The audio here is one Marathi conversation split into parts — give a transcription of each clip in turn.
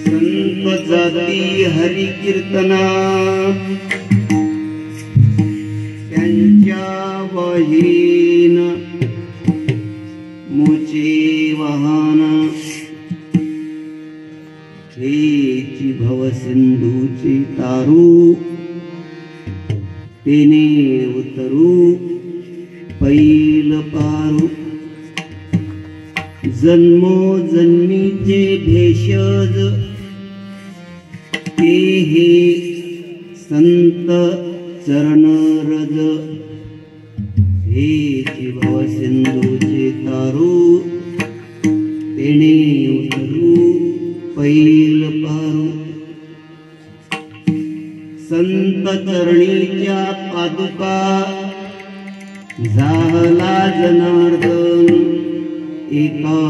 संत जाती हरी कीर्तना त्यांच्या वाहीन मोचे वाहन हेची भवसिंधूची तारू तेने उतरू पैल पारू जन्मो जन्मीचे भेषज ते हे संत चरण रज हेची भवसिंधूचे तारू तेने उतरू पैल पारू संत चरणीच्या पादुका झाला जनार्दन एका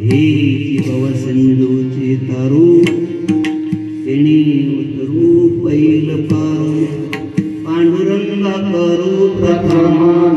हेची भवसिंधूची तारू तेने उतरू पैल पारू पांडुरंगा करू प्रथमान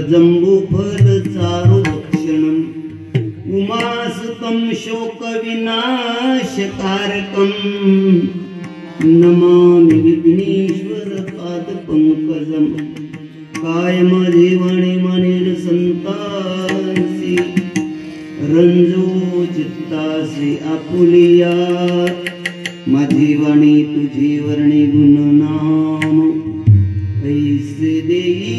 जंबूफल चारु भक्षणम् उमासुतं शोक विनाशकारकम् नमामि विघ्नेश्वर पाद पंकजम् कायम जीवने मनील संतांसी रंजो चित्तासी आपुलिया माझी वाणी तुझी वर्णी गुणनाम ऐसे देई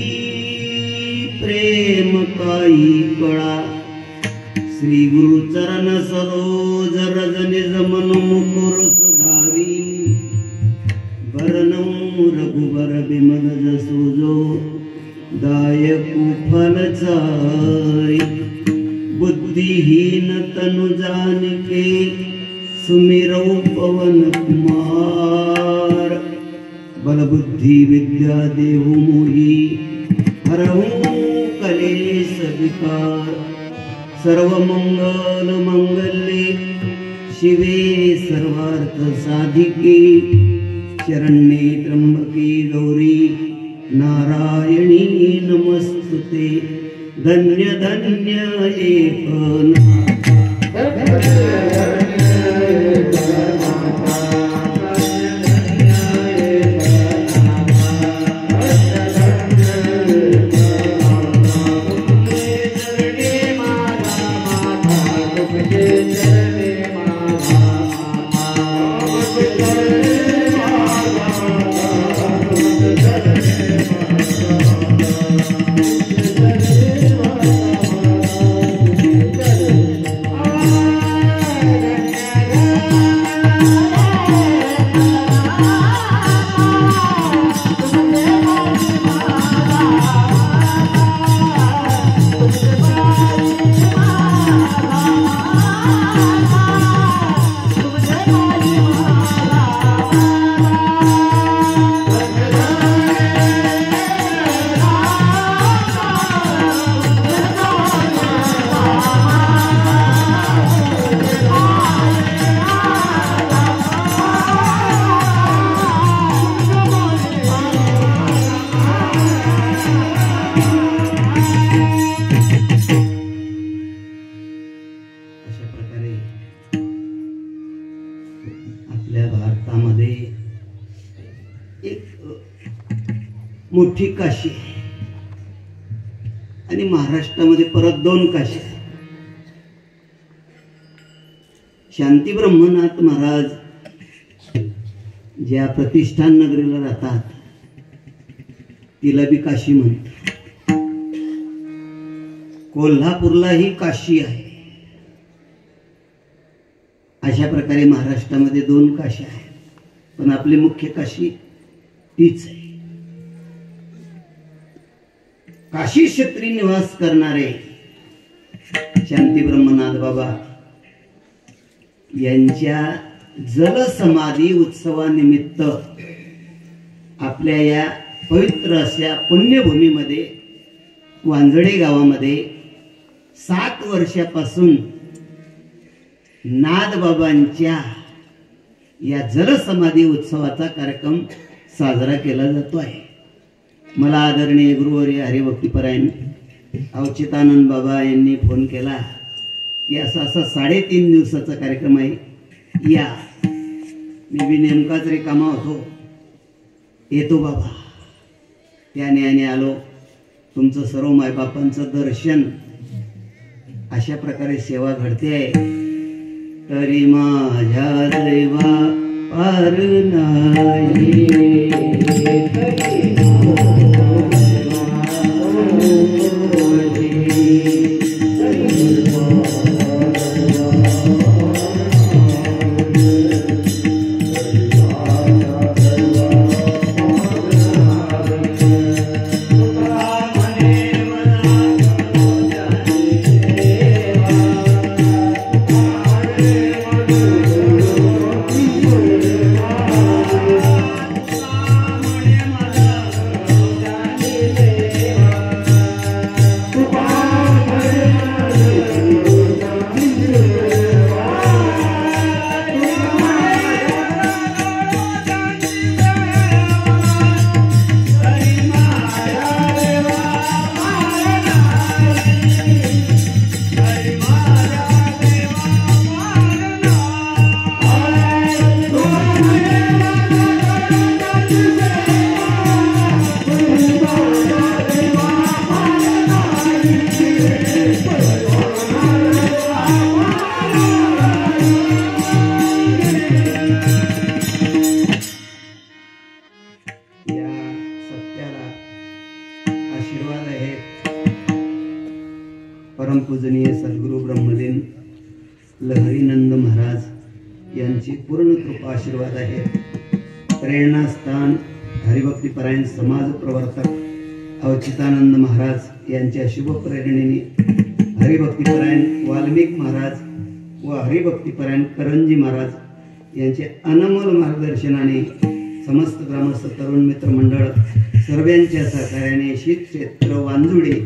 प्रेम काही कळा श्री गुरु चरण सरोज रज निज मन मुकुर सुधारी भरणं रघुबर बिमल जसोजो दायकु फल चारि बुद्धिहीन तनु जानिके सुमिरौ पवन कुमार बल बुद्धि विद्या देहु मोहि हरहु कलेश विकार सर्व मंगल मंगल्ये शिवे सर्वार्थ साधिके शरण्ये त्र्यंबके गौरी नारायणी नमस्तुते धन्य धन्य एक मोठी काशी आणि महाराष्ट्रामध्ये परत 2 काशी. शांती ब्रह्मनाथ महाराज ज्या प्रतिष्ठान नगरीला राहतात तिला बी काशी म्हणतात. कोल्हापूरला ही काशी आहे. अशा प्रकारे महाराष्ट्रामध्ये 2 काशी आहेत, पण आपली मुख्य काशी तीच आहे. काशी क्षेत्री निवास करणारे शांती ब्रह्मनाथ बाबा यांच्या जलसमाधी उत्सवानिमित्त आपल्या या पवित्र अशा पुण्यभूमीमध्ये वांजडे गावामध्ये 7 वर्षापासून नाथबाबांच्या या जलसमाधी उत्सवाचा कार्यक्रम साजरा केला जातो आहे. मला आदरणीय गुरुवर्य हरिभक्तीपरायण अवचितानंद बाबा यांनी फोन केला की असा 3.5 दिवसाचा कार्यक्रम आहे, या. मी बी नेमकाच रिकामा होतो, येतो बाबा. त्याने आलो. तुमचं सर्व मायबापांचं दर्शन अशा प्रकारे सेवा घडते आहे. तरी माझ्या दैवा पार नाही, परमपूजनीय सद्गुरु ब्रह्मलीन लहरीनंद महाराज यांची पूर्ण कृपा आशीर्वाद आहे. प्रेरणास्थान हरिभक्तीपरायण समाज प्रवर्तक अवचितानंद महाराज यांच्या शुभ प्रेरणेने हरिभक्तीपरायण वाल्मिक महाराज व हरिभक्तीपरायण करंजी महाराज यांचे अनमोल मार्गदर्शनाने समस्त ग्रामस्थ तरुण मित्र मंडळ सर्वांच्या सहकार्याने शीत क्षेत्र वांजुडे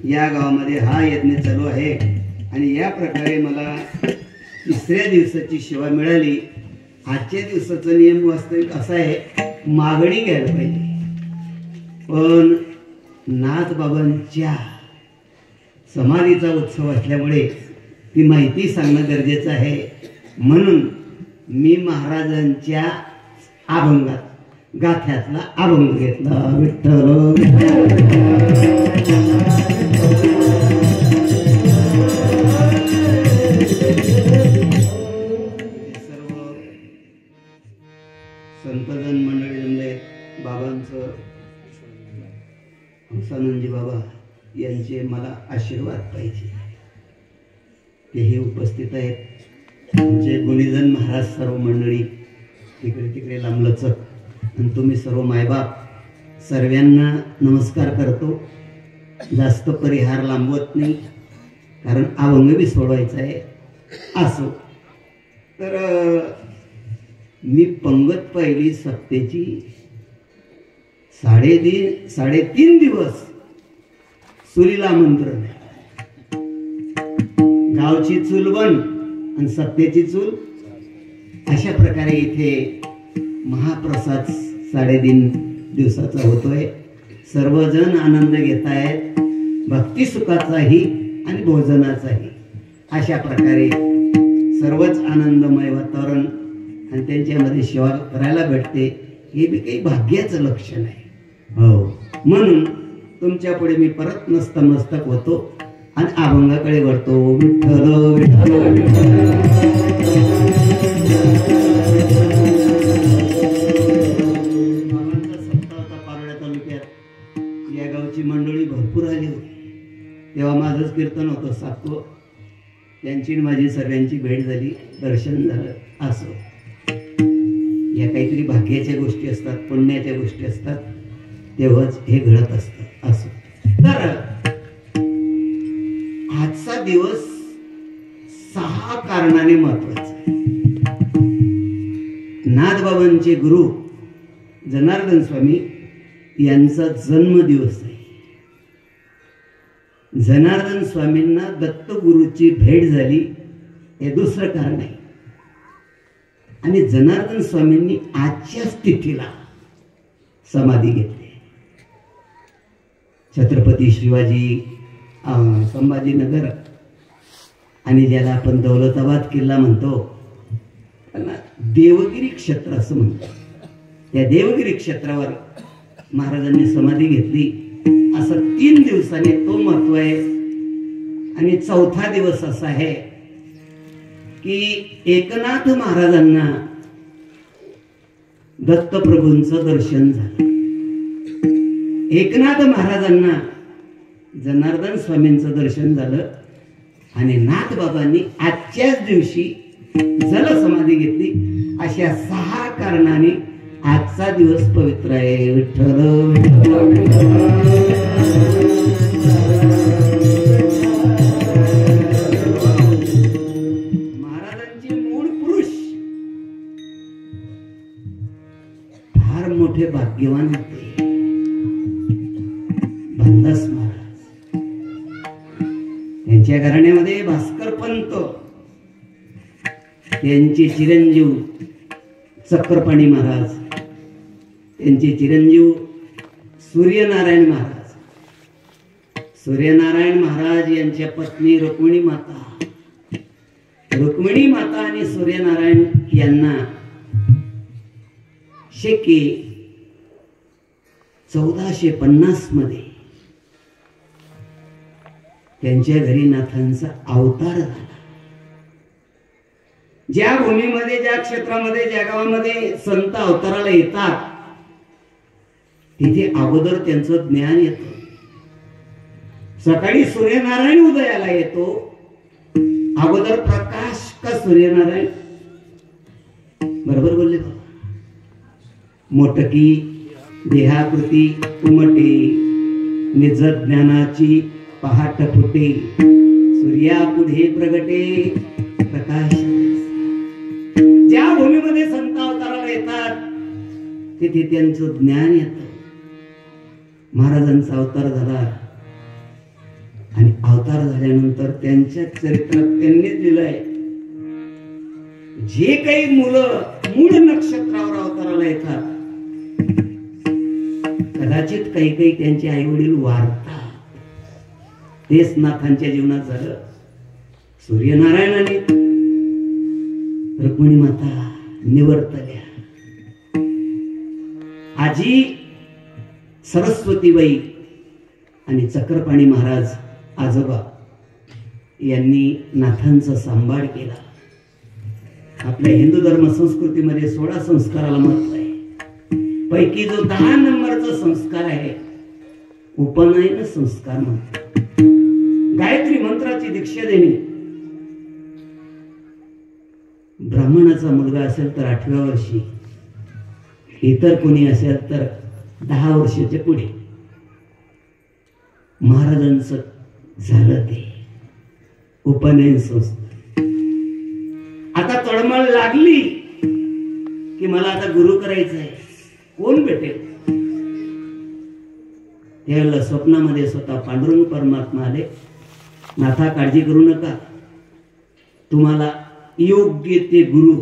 या गावामध्ये हा यज्ञ चालू आहे. आणि या प्रकारे मला 3ऱ्या दिवसाची सेवा मिळाली. आजच्या दिवसाचा नियम वास्तविक असा आहे, मागणी घ्यायला पाहिजे, पण नाथबाबांच्या समाधीचा उत्सव असल्यामुळे ती माहिती सांगणं गरजेचं आहे. म्हणून मी महाराजांच्या अभंगात गाथ्यातला अभंग घेतला. विठ्ठल संतजन मंडळी जमले. बाबांचं हंसानंदजी बाबा यांचे मला आशीर्वाद पाहिजे, तेही उपस्थित आहेत. तुमचे गुणीजन महाराज सर्व मंडळी तिकडे तिकडे लांबलचक, आणि तुम्ही सर्व मायबाप सर्वांना नमस्कार करतो. जास्त परिहार लांबवत नाही, कारण अभंग बी सोडवायचा आहे. असो तर मी पंगत पाहिली सप्तेची. 3.5 दिवस चुलीला आमंत्रण, गावची चूल बंद आणि सप्तेची चूल. अशा प्रकारे इथे महाप्रसाद 3.5 दिवसाचा होतोय. सर्वजण आनंद घेत आहेत, भक्ती सुखाचाही आणि भोजनाचाही. अशा प्रकारे सर्वच आनंदमय वातावरण आणि त्यांच्यामध्ये सेवा करायला भेटते, हे बी काही भाग्याचं लक्षण आहे. हो, म्हणून तुमच्या पुढे मी परत नतमस्तक होतो आणि अभंगाकडे वळतो. विठ्ठल विठ्ठल बाबांचा सप्ताह होता पारोळ्या तालुक्यात. या गावची मंडळी भरपूर आली होती. तेव्हा माझंच कीर्तन होतं सातवं. त्यांची माझी सर्वांची भेट झाली, दर्शन झालं. असो, या काहीतरी भाग्याच्या गोष्टी असतात, पुण्याच्या गोष्टी असतात, तेव्हाच हे घडत असतं. असो, तर आजचा दिवस 6 कारणाने महत्वाचा आहे. नाथबाबांचे गुरु जनार्दन स्वामी यांचा जन्मदिवस आहे. जनार्दन स्वामींना दत्तगुरूची भेट झाली हे दुसरं कारण आहे. आणि जनार्दन स्वामींनी आजच्याच तिथीला समाधी घेतली. छत्रपती शिवाजी संभाजीनगर आणि ज्याला आपण दौलताबाद किल्ला म्हणतो त्यांना देवगिरी क्षेत्र असं म्हणतात. त्या देवगिरी क्षेत्रावर महाराजांनी समाधी घेतली. असं 3 दिवसाने तो महत्व आहे. आणि चौथा दिवस असा आहे की एकनाथ महाराजांना दत्तप्रभूंचं दर्शन झालं. एकनाथ महाराजांना जनार्दन स्वामींचं दर्शन झालं आणि नाथबाबांनी आजच्याच दिवशी जलसमाधी घेतली. अशा 6 कारणाने आजचा दिवस पवित्र आहे. विठ्ठल महाराजांचे मूळ पुरुष फार मोठे भाग्यवान होते. भानदास महाराज, त्यांच्या घराण्यामध्ये भास्कर पंत, त्यांचे चिरंजीव चक्रपाणी महाराज, त्यांचे चिरंजीव सूर्यनारायण महाराज. सूर्यनारायण महाराज यांच्या पत्नी रुक्मिणी माता, रुक्मिणी माता आणि सूर्यनारायण यांना शेके 1450 मध्ये त्यांच्या घरी नाथांचा अवतार झाला. ज्या भूमीमध्ये, ज्या क्षेत्रामध्ये, ज्या गावामध्ये संत अवताराला येतात तिथे अगोदर त्यांचं ज्ञान येतं. सकाळी सूर्यनारायण उदयाला येतो, अगोदर प्रकाश का सूर्यनारायण? बरोबर बोलले बाबा. मोटकी देहाकृती उमटे, निज ज्ञानाची पहाट फुटे, सूर्या पुढे प्रगटे प्रकाश. ज्या भूमीमध्ये संत अवताराला येतात तिथे त्यांचं ज्ञान येतं. महाराजांचा अवतार झाला आणि अवतार झाल्यानंतर त्यांच्या चरित्रात त्यांनी दिलंय, जे काही मुलं मूळ नक्षत्रावर अवताराला येतात कदाचित काही काही त्यांचे आई वडील वारतात. तेच नाथांच्या जीवनात झालं. सूर्यनारायणाने रुक्मिणी माता निवर्तल्या. आजी सरस्वतीबाई आणि चक्रपाणी महाराज आजोबा यांनी नाथांचा सांभाळ केला. आपल्या हिंदू धर्म संस्कृतीमध्ये 16 संस्काराला महत्व आहे. पैकी जो 10 नंबरचा संस्कार आहे उपनयन संस्कार म्हणतात. गायत्री मंत्राची दीक्षा देणे. ब्राह्मणाचा मुलगा असेल तर 8व्या वर्षी, इतर कोणी असेल तर 10 वर्षाच्या पुढे. महाराजांचं झालं ते उपनयन संस्कार. आता तळमळ लागली की मला आता गुरु करायचं आहे, कोण भेटेल? त्यावेळेला स्वप्नामध्ये स्वतः पांडुरंग परमात्मा आले. नाथा काळजी करू नका, तुम्हाला योग्य ते गुरु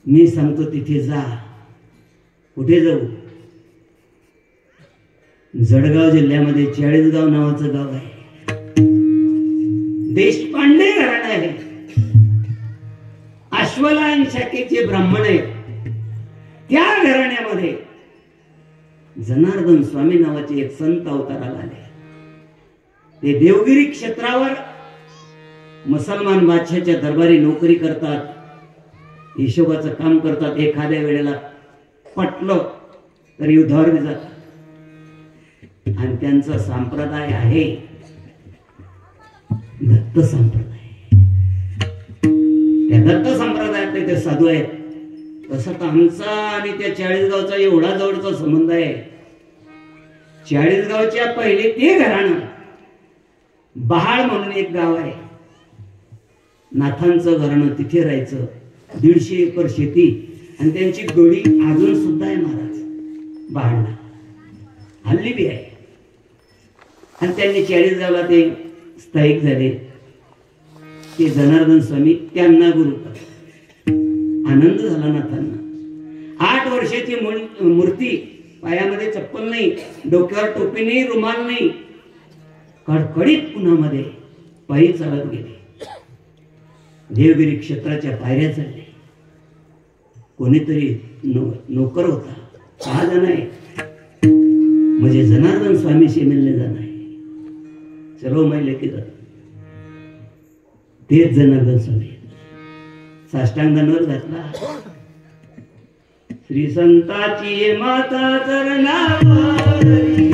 मी सांगतो तिथे जा. कुठे जाऊ? जळगाव जिल्ह्यामध्ये 40गाव नावाचं गाव आहे. देशपांडे घराणं आहे. अश्वलायन शाखेचे ब्राह्मण आहेत. त्या घराण्यामध्ये जनार्दन स्वामी नावाचे एक संत अवताराला आले. ते देवगिरी क्षेत्रावर मुसलमान बादशाच्या दरबारी नोकरी करतात, हिशोबाचं काम करतात. एखाद्या वेळेला पटलं तर युद्धावर जातात. आणि त्यांचा संप्रदाय आहे दत्त संप्रदाय. त्या दत्त संप्रदायातले ते साधू आहेत. तसं तर आमचा आणि त्या चाळीसगावचा एवढा जवळचा संबंध आहे. चाळीसगावच्या पहिले ते घराणं बहाळ म्हणून एक गाव आहे, नाथांचं घराणं, तिथे राहायचं. 150 एकर शेती आणि त्यांची गडी अजून सुद्धा आहे महाराज बहाळला, हल्ली बी आहे. आणि त्यांनी 40गावला ते स्थायिक झाले. ते जनार्दन स्वामी त्यांना गुरु करतात. आनंद झाला नाथांना. 8 वर्षाची मूर्ती, पायामध्ये चप्पल नाही, डोक्यावर टोपी नाही, रुमाल नाही, कडकडीत उन्हामध्ये पायी चालत गेले. देवगिरी क्षेत्राच्या पायऱ्या चढले. कोणीतरी नोकर होता, 6 जण आहे, म्हणजे जनार्दन स्वामी से मिलने जाना है, चलो मैं लेके जातो. तेच जनार्दन स्वामी साष्टांग दंडवत घातला. श्री संताची माता चरणावरी,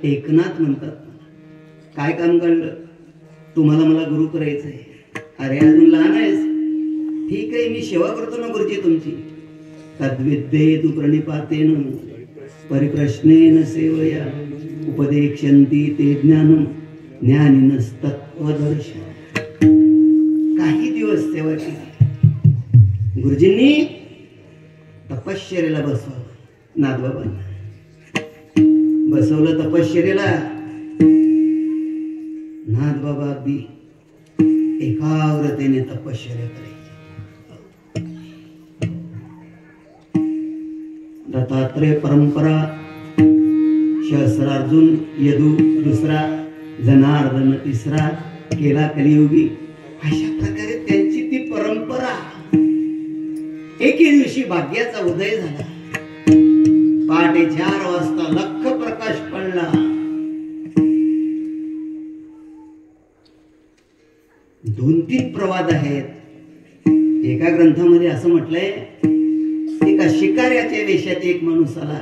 एकनाथ म्हणतात. काय काम काढलं? तुम्हाला मला गुरु करायचंय. अरे अजून लहान आहेस, ठीक आहे, मी सेवा करतो ना गुरुजी तुमची. तद्विद्ये तू प्रणिपातेन परिप्रश्नेन सेवया उपदेक्षन्ति ते ज्ञानम ज्ञानिनस्तत्वदर्शन. काही दिवस सेवा केली. गुरुजींनी तपश्चर्याला बसवलं. नाथबाबांना बसवलं तपश्चर्याला. नाथबाबा अगदी एकाग्रतेने तपश्चर्या करायची. दत्तात्रेय परंपरा, सहस्रार्जुन यदू 2रा, जनार्दन 3रा, केला कलियुगी. अशा प्रकारे त्यांची ती परंपरा. एके दिवशी भाग्याचा उदय झाला. पहाटे 4 वाजता लख प्रकाश पडला. 2-3 प्रवाद आहेत. एका ग्रंथामध्ये असं म्हटलंय, एका शिकाऱ्याच्या वेशात एक माणूस आला.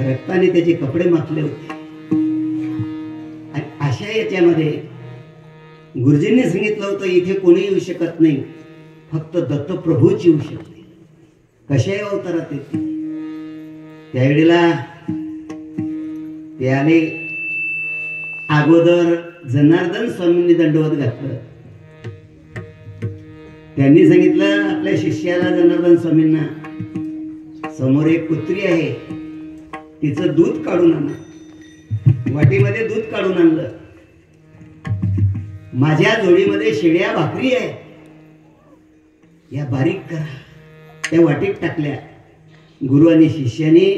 रक्ताने त्याचे कपडे माखले होते. आणि अशा याच्यामध्ये गुरुजींनी सांगितलं होतं, इथे कोणी येऊ शकत नाही, फक्त दत्तप्रभूच येऊ शकते. कशाही अवतारात येते. त्यावेळेला ते आले. अगोदर जनार्दन स्वामींनी दंडवत घातलं. त्यांनी सांगितलं आपल्या शिष्याला, जनार्दन स्वामींना, समोर एक कुत्री आहे, तिचं दूध काढून आणा. वाटीमध्ये दूध काढून आणलं. माझ्या जोडीमध्ये शिड्या भाकरी आहे, या बारीक करा. त्या वाटीत टाकल्या. गुरु आणि शिष्याने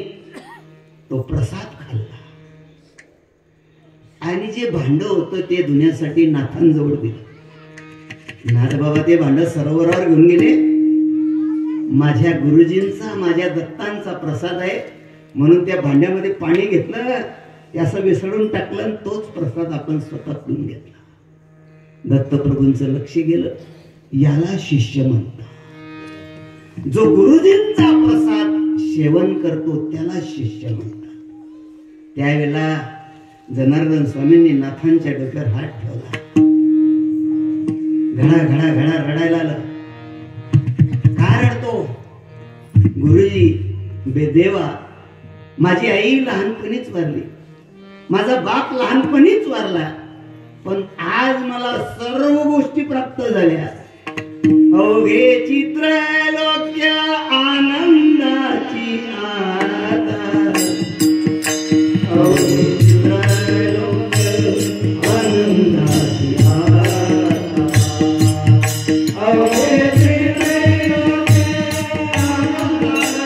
तो प्रसाद खाल्ला. आणि जे भांड होतं ते धुण्यासाठी नाथांजवळ दिलं. नाथबाबा ते भांड सरोवरावर घेऊन गेले. माझ्या गुरुजींचा, माझ्या दत्तांचा प्रसाद आहे म्हणून त्या भांड्यामध्ये पाणी घेतलं, ते असं मिसळून टाकलं आणि तोच प्रसाद आपण स्वतः पिऊन घेतला. दत्तप्रभूंचं लक्ष गेलं. याला शिष्य म्हणतात. जो गुरुजींचा प्रसाद सेवन करतो त्याला शिष्य म्हणतात. त्यावेळेला जनार्दन स्वामींनी नाथांच्या डोक्यावर हात ठेवला. घडा घडा घडा रडायला आलं. काय रडतो? गुरुजी बेदेवा, माझी आई लहानपणीच वारली, माझा बाप लहानपणीच वारला, पण आज मला सर्व गोष्टी प्राप्त झाल्या. अवघे चित्रलोक्य आनंदाची आता, अवघे चित्रलोक्य आनंदाची आता, अवघे चित्रलोक्य आनंदाची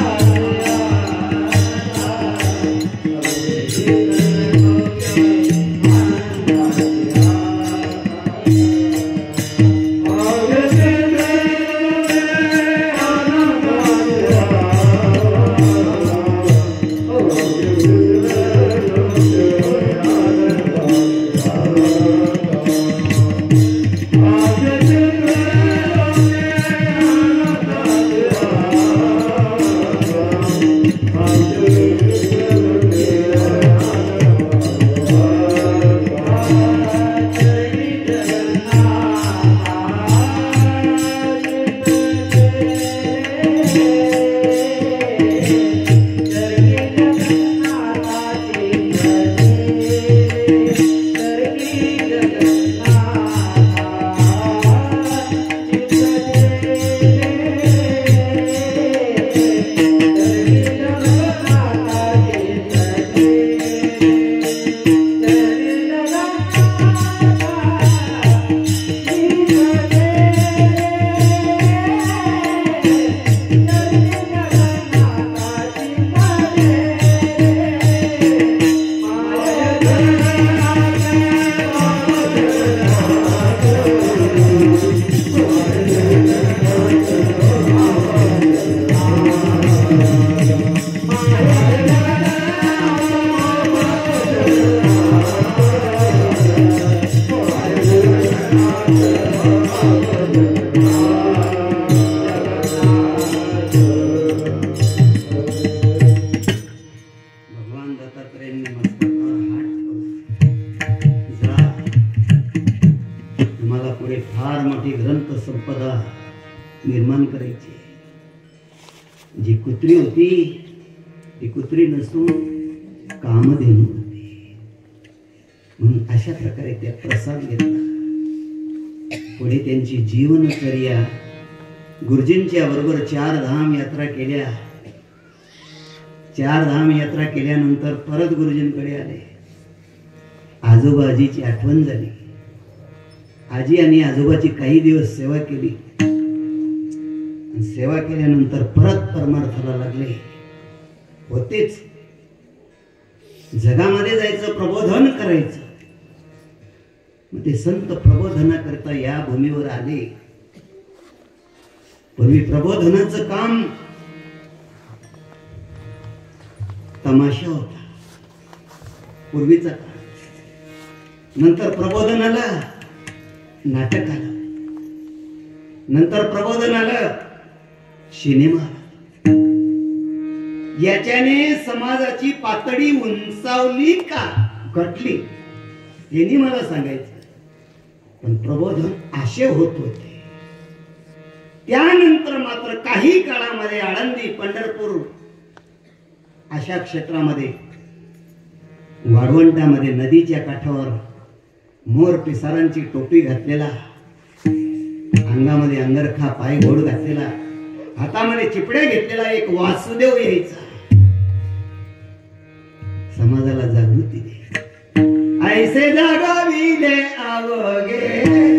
निर्माण करायची. जी कुत्री होती ती कुत्री नसून कामधेनू होती. म्हणून अशा प्रकारे त्या प्रसाद घेतला. पुढे त्यांची जीवनचर्या, गुरुजींच्या बरोबर 4 धाम यात्रा केल्या. 4 धाम यात्रा केल्यानंतर परत गुरुजींकडे आले. आजोबाजीची आठवण झाली. आजी आणि आजोबाची काही दिवस सेवा केली. सेवा केल्यानंतर परत परमार्थाला लागले. होतेच जगामध्ये जायचं, प्रबोधन करायचं. मग ते संत प्रबोधनाकरता या भूमीवर आले. पूर्वी प्रबोधनाचं काम तमाशा होता, पूर्वीचा काळ. नंतर प्रबोधन आलं, नाटक आलं. नंतर प्रबोधन आलं, सिनेमा. याच्याने समाजाची पातळी उंचावली का घटली यांनी मला सांगायचं. पण प्रबोधन असे होत होते. त्यानंतर मात्र काही काळामध्ये आळंदी, पंढरपूर अशा क्षेत्रामध्ये, वाळवंटामध्ये नदीच्या काठावर मोर पिसारांची टोपी घातलेला, अंगामध्ये अंगरखा, पाय घोड घातलेला, हातामध्ये चिपड्या घेतलेला एक वासुदेव यायचा. समाजाला जागृती दे, ऐसे जागाविले आवगे.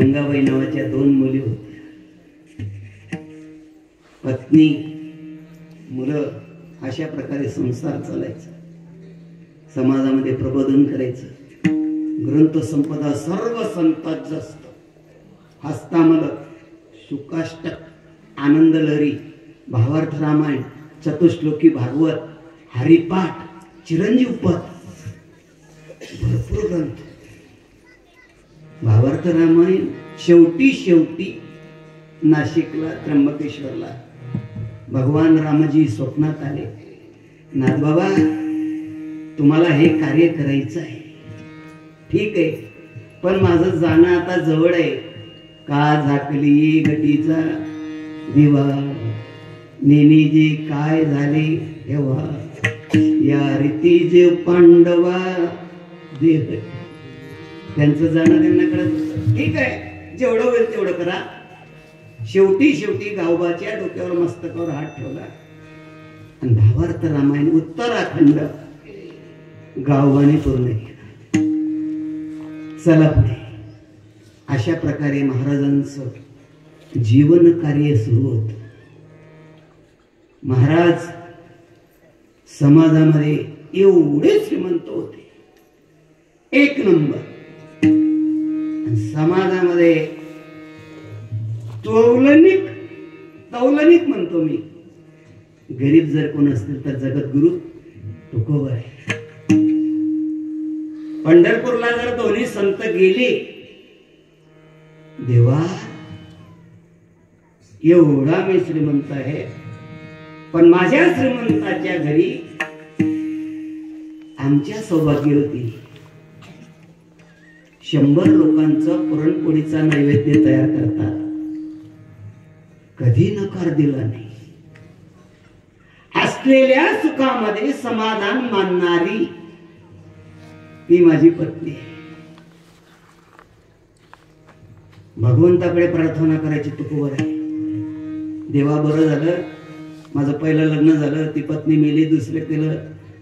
गंगाबाई नावाच्या 2 मुली होत्या. पत्नी मुलं अशा प्रकारे संसार चालायचा. समाजामध्ये प्रबोधन करायचं. ग्रंथ संपदा सर्व संतात जास्त. हस्तामलक, शुकाष्टक, आनंद लहरी, भावार्थ रामायण, चतुश्लोकी भागवत, हरिपाठ, चिरंजीव पद, भरपूर ग्रंथ. भावार्थ रामायण शेवटी नाशिकला त्र्यंबकेश्वरला भगवान रामजी स्वप्नात आले. नाथबाबा, तुम्हाला हे कार्य करायचं आहे, ठीक आहे, पण माझं जाणं आता जवळ आहे. का झाकली गटीचा दिवा, नेनेजी काय झाले तेव्हा, या रीती जे पांडवा देह. त्यांचं जाणं त्यांना कळत होतं. ठीक आहे, जेवढं होईल तेवढं करा. शेवटी गावबाच्या डोक्यावर मस्तकावर हात ठेवला आणि भावार्थ रामायण उत्तराखंड गावबाने पूर्ण केला. चला पुढे. अशा प्रकारे महाराजांचं जीवन कार्य सुरू होत. महाराज समाजामध्ये एवढे श्रीमंत होते, 1 नंबर. समाजामध्ये तौलनिक म्हणतो मी. गरीब जर कोण असतील तर जगद्गुरु तुकोबा आहे. पंढरपूरला जर दोन्ही संत गेले, देवा एवढा मी श्रीमंत आहे, पण माझ्या श्रीमंताच्या घरी आमच्या सौभाग्यवती 100 लोकांचा पुरणपोळीचा नैवेद्य तयार करतात. कधी नकार दिला नाही. असलेल्या सुखामध्ये समाधान मानणारी ती माझी पत्नी आहे. भगवंताकडे प्रार्थना करायची तुकोबर आहे. देवा, बरं झालं माझं पहिलं लग्न झालं, ती पत्नी मेली, दुसरं केलं,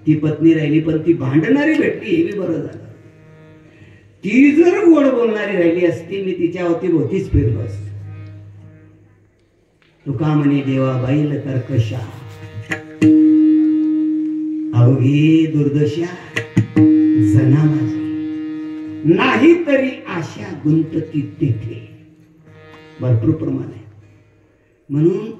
ती पत्नी राहिली, पण ती भांडणारी भेटली, हे बी बरं झालं. ती जर गोड बोलणारी राहिली असती, मी तिच्या अवतीभोवतीच फिरलो असतो. तुका म्हणे देवा बाईल कर्कशा, अवघी दुर्दशा जना माझी, नाही तरी आशा गुंतती तेथे. भरपूर प्रमाण आहे. म्हणून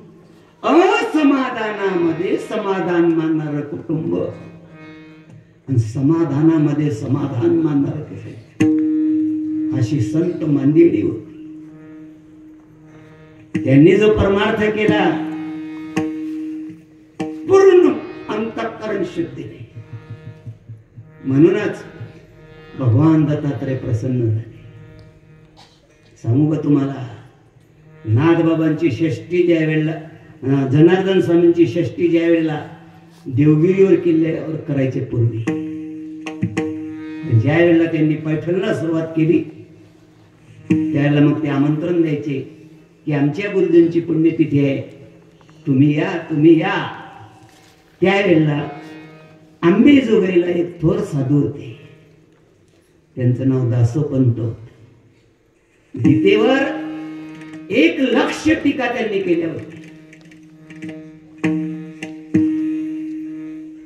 असमाधानामध्ये समाधान मानणारं कुटुंब आणि समाधानामध्ये समाधान मानणारं कुटुंब, अशी संत मंदिरी होती. त्यांनी जो परमार्थ केला, पूर्ण अंतःकरण शुद्धीने, म्हणूनच भगवान दत्तात्रय प्रसन्न झाले. सांगू का तुम्हाला, नाथबाबांची षष्टी ज्या वेळेला, जनार्दन स्वामींची षष्टी ज्या वेळेला देवगिरीवर किल्ल्यावर करायचे पूर्वी, ज्या वेळेला त्यांनी पैठणला सुरुवात केली, त्यावेळेला मग ते आमंत्रण द्यायचे की आमच्या गुरुजींची पुण्यतिथी आहे, तुम्ही या, तुम्ही या. त्यावेळेला आंबेजोगाईला एक थोर साधू होते, त्यांचं नाव दासोपंत होतं. गीतेवर 1,00,000 टीका त्यांनी केल्या होत्या.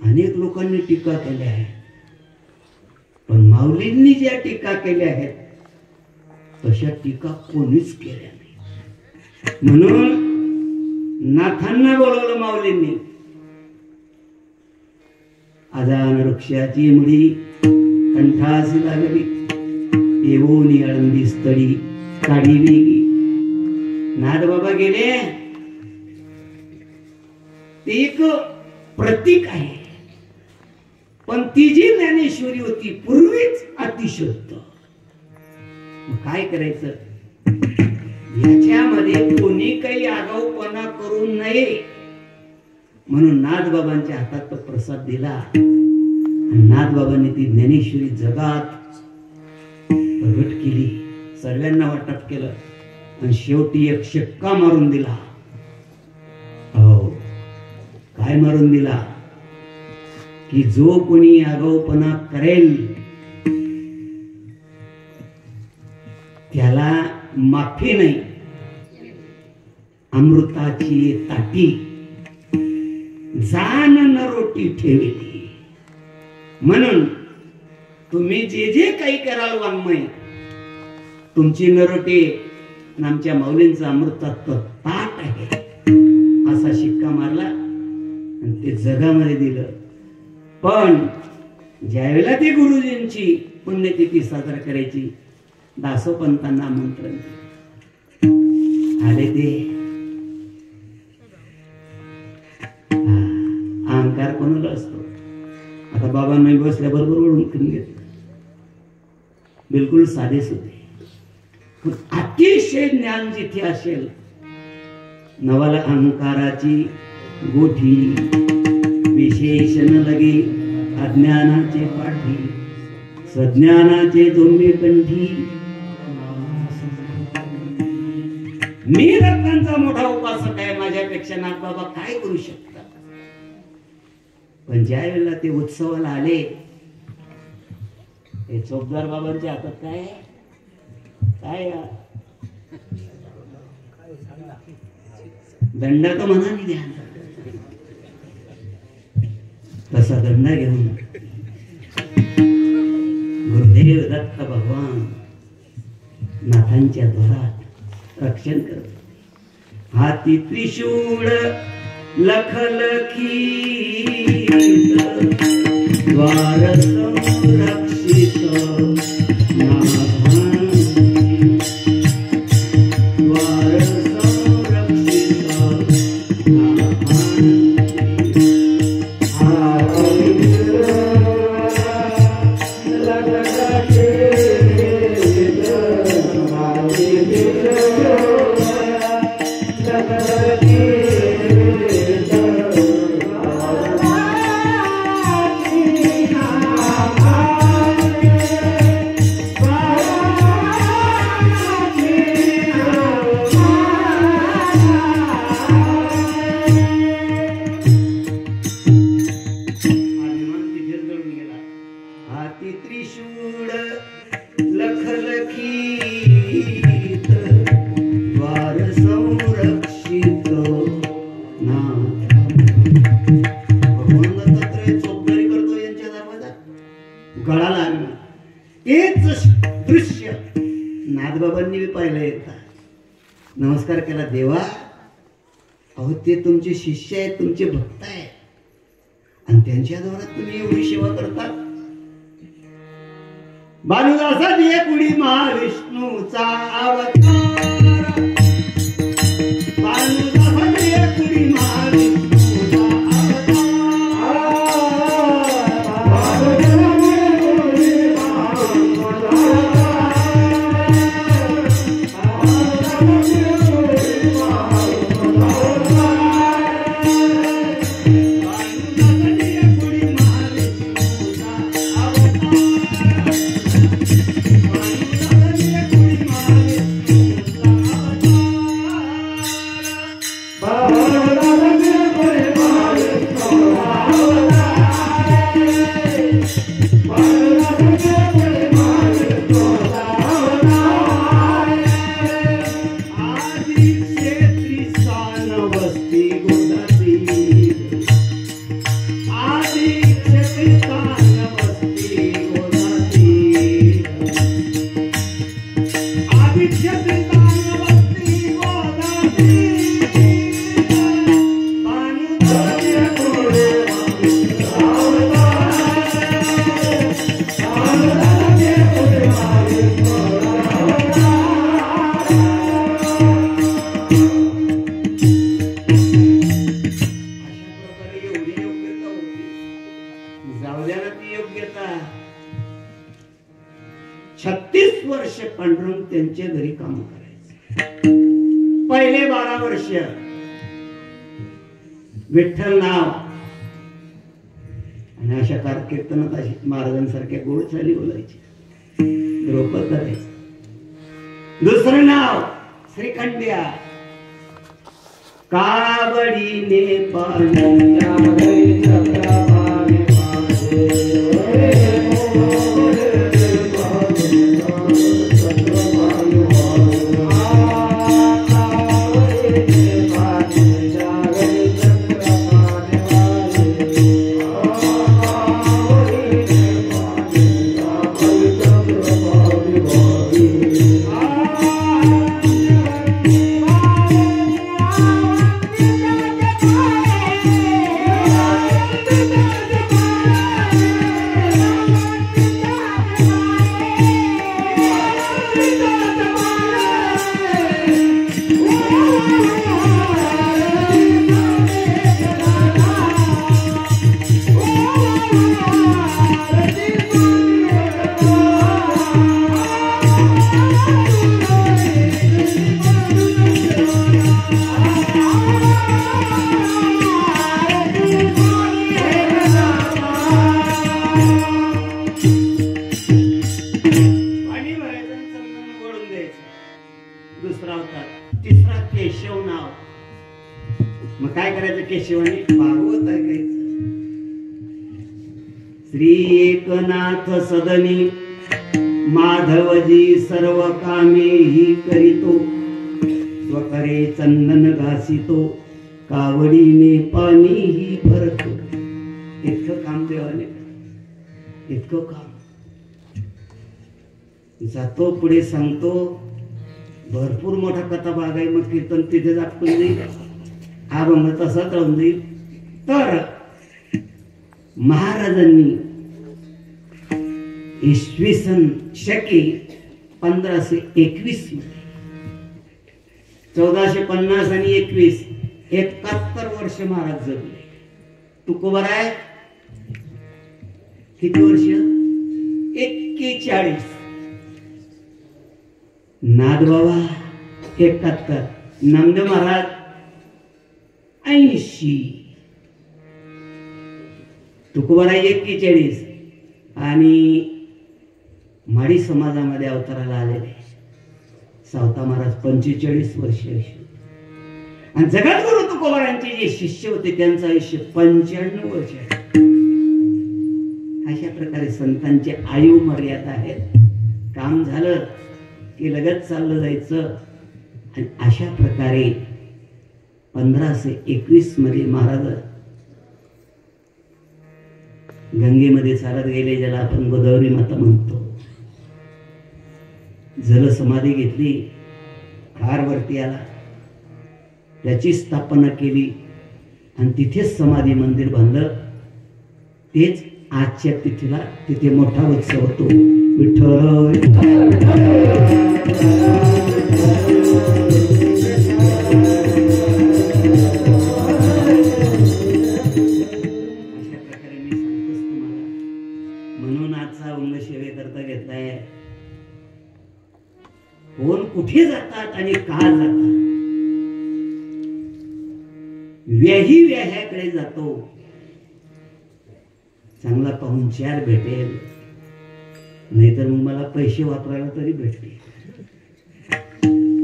अनेक लोकांनी टीका केल्या आहेत, पण माऊलींनी ज्या टीका केल्या आहेत तशा टीका कोणीच केल्या नाही. म्हणून नाथांना बोलवलं माऊलींनी. आजान वृक्षाची मुळी कंठासी लागली, येवोनी अळंदी स्थळी काढी वेगी. नाथबाबा गेले, ते एक प्रतीक आहे, पण ती जी ज्ञानेश्वरी होती पूर्वीच अतिशुद्ध. मग काय करायचं, याच्यामध्ये कोणी काही आगाऊपणा करू नये म्हणून नाथबाबांच्या हातात तो प्रसाद दिला. आणि नाथबाबांनी ती ज्ञानेश्वरी जगात प्रगट केली, सगळ्यांना वाटप केलं आणि शेवटी एक शिक्का मारून दिला. हो, काय मारून दिला की जो कोणी आगाऊपणा करेल त्याला माफी नाही, अमृताची ताटी जान न रोटी ठेवली. म्हणून तुम्ही जे जे काही कराल वाङ्मय, तुमची नरोटी आमच्या माऊलींचं अमृतात्व ताट आहे असा शिक्का मारला आणि ते जगामध्ये दिलं. पण ज्यावेळेला ती गुरुजींची पुण्यतिथी साजरा करायची, दासोपंतांना आमंत्रण आले. ते अहंकार कोणाला असतो? आता बाबांना बसल्याबरोबर ओळखून घेतलं. बिलकुल साधेच होते, पण अतिशय ज्ञान जिथे असेल, नवाला अहंकाराची गोठी विशेषण लगे अज्ञानाचे पाठी, सज्ञानाचे जोंबे कंठी. मी रत्नांचा मोठा उपासक आहे, माझ्यापेक्षा नागबाबा काय करू शकतात? पण ज्या वेळेला ते उत्सवाला आले, ते चोपदार बाबांच्या हातात काय काय दंड तर मनाने द्या. तसा दंड घेऊन गुरुदेव दत्त भगवान नाथांच्या द्वारात रक्षण करत. हाती त्रिशूळ लखलखी द्वार संरक्षित गळा लागला. तेच दृश्य नाथबाबांनी बी पाहिलं. येतात नमस्कार केला. देवा, अहो ते तुमचे शिष्य आहेत, तुमचे भक्त आहेत, आणि त्यांच्या द्वारा तुम्ही एवढी सेवा करता. भानुदासाची एक उडी महाविष्णूचा अवतार, भानुदासाची एक उडी महाविष्णूचा त्यांच्या घरी काम करायचं. पहिले 12 वर्ष विठ्ठल नाव आणि अशा कीर्तनात अशी महाराजांसारख्या गोड चाली बोलायची, द्रौपद करायचं. दुसरं नाव श्रीखंड्या, कावडीने पाण्याच्या दुसरा अवतार, तिसरा केशव नाव. मग काय करायचं केशवाने? भागवत ऐकायचं. श्री एकनाथ सदनी माधवजी सर्व कामे ही करीतो, स्वकरे चंदन घासितो, कावडीने पाणी ही भरतो. इतकं काम देवाने, इतकं काम. जातो पुढे सांगतो, भरपूर मोठा कथा भाग आहे. मग कीर्तन तिथे जाटून जाईल, अभंग तसाच राहून जाईल. तर महाराजांनी इसवी सन शके 1521 मध्ये 1450 आणि 21 71 वर्ष महाराज जगले. तुकोबर आहे किती वर्ष? 41. नादबाबा 71, नामदेव महाराज 80, तुकोबर आहे 41. आणि माडी समाजामध्ये अवताराला आलेले सावता महाराज 45 वर्ष. आणि जगद्गुरु तुकोबारांचे जे शिष्य होते त्यांचं आयुष्य 95 वर्ष. अशा प्रकारे संतांची आयु मर्यादा आहेत. काम झालं की लगेच चाललं जायचं. आणि अशा प्रकारे 1521 मध्ये महाराज गंगेमध्ये चालत गेले, ज्याला आपण गोदावरी माता म्हणतो. जल समाधी घेतली, फार वरती आला, त्याची स्थापना केली आणि तिथेच समाधी मंदिर बांधलं. तेच आजच्या तिथीला तिथे मोठा उत्सव होतो. विठ्ठल कोण कुठे जातात आणि का जातात? व्याही व्याह्याकडे जातो, चांगला पाहुणचार भेटेल, नाहीतर मग मला पैसे वापरायला तरी भेटतील.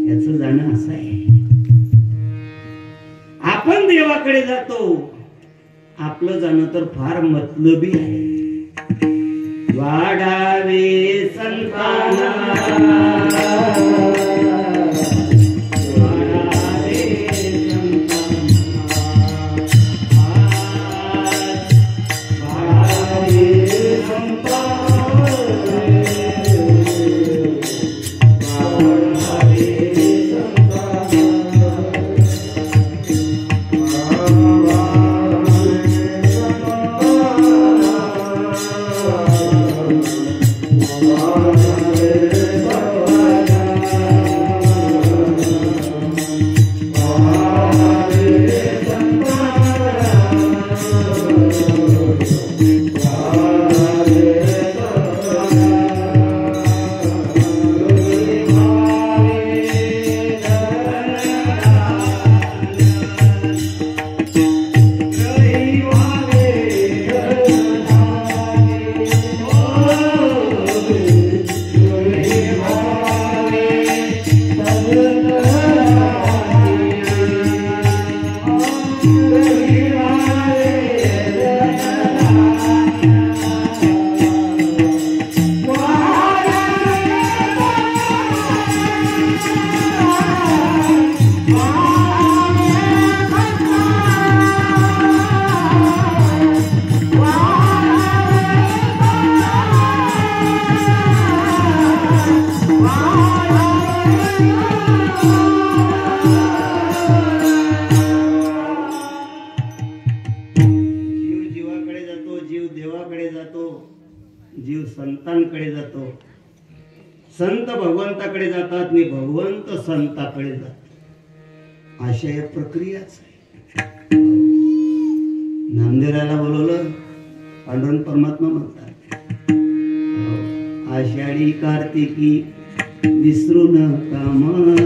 याचं जाणं असं आहे. आपण देवाकडे जातो, आपलं जाणं तर फार मतलबी आहे. वाढावे संताना जीव संतांकडे जातो, संत भगवंताकडे जातात आणि भगवंत संताकडे जातात. अशा या प्रक्रियाच आहे. नामदेवाला बोलवलं, पांडुरंग परमात्मा म्हणतात, आषाढी कार्तिकी विसरू नका माझ,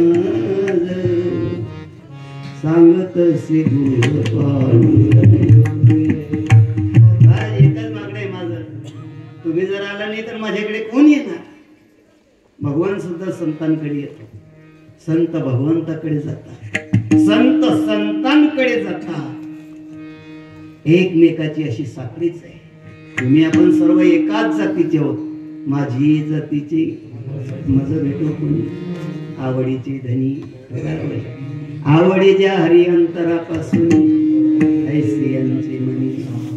सांगत से एकच मागणं आहे माझं, तुम्ही जर आला नाही तर माझ्याकडे कोण येणार? भगवान सुद्धा संतांकडे येतो. संत भगवंताकडे जातात, संत संतांकडे जातात. एकमेकाची अशी साखळीच आहे. तुम्ही आपण सर्व एकाच जातीचे आहोत. माझी जातीची मज भेटो कोणी, आवडीची धनी आवडीच्या हरी अंतरापासून ऐसियांची मनी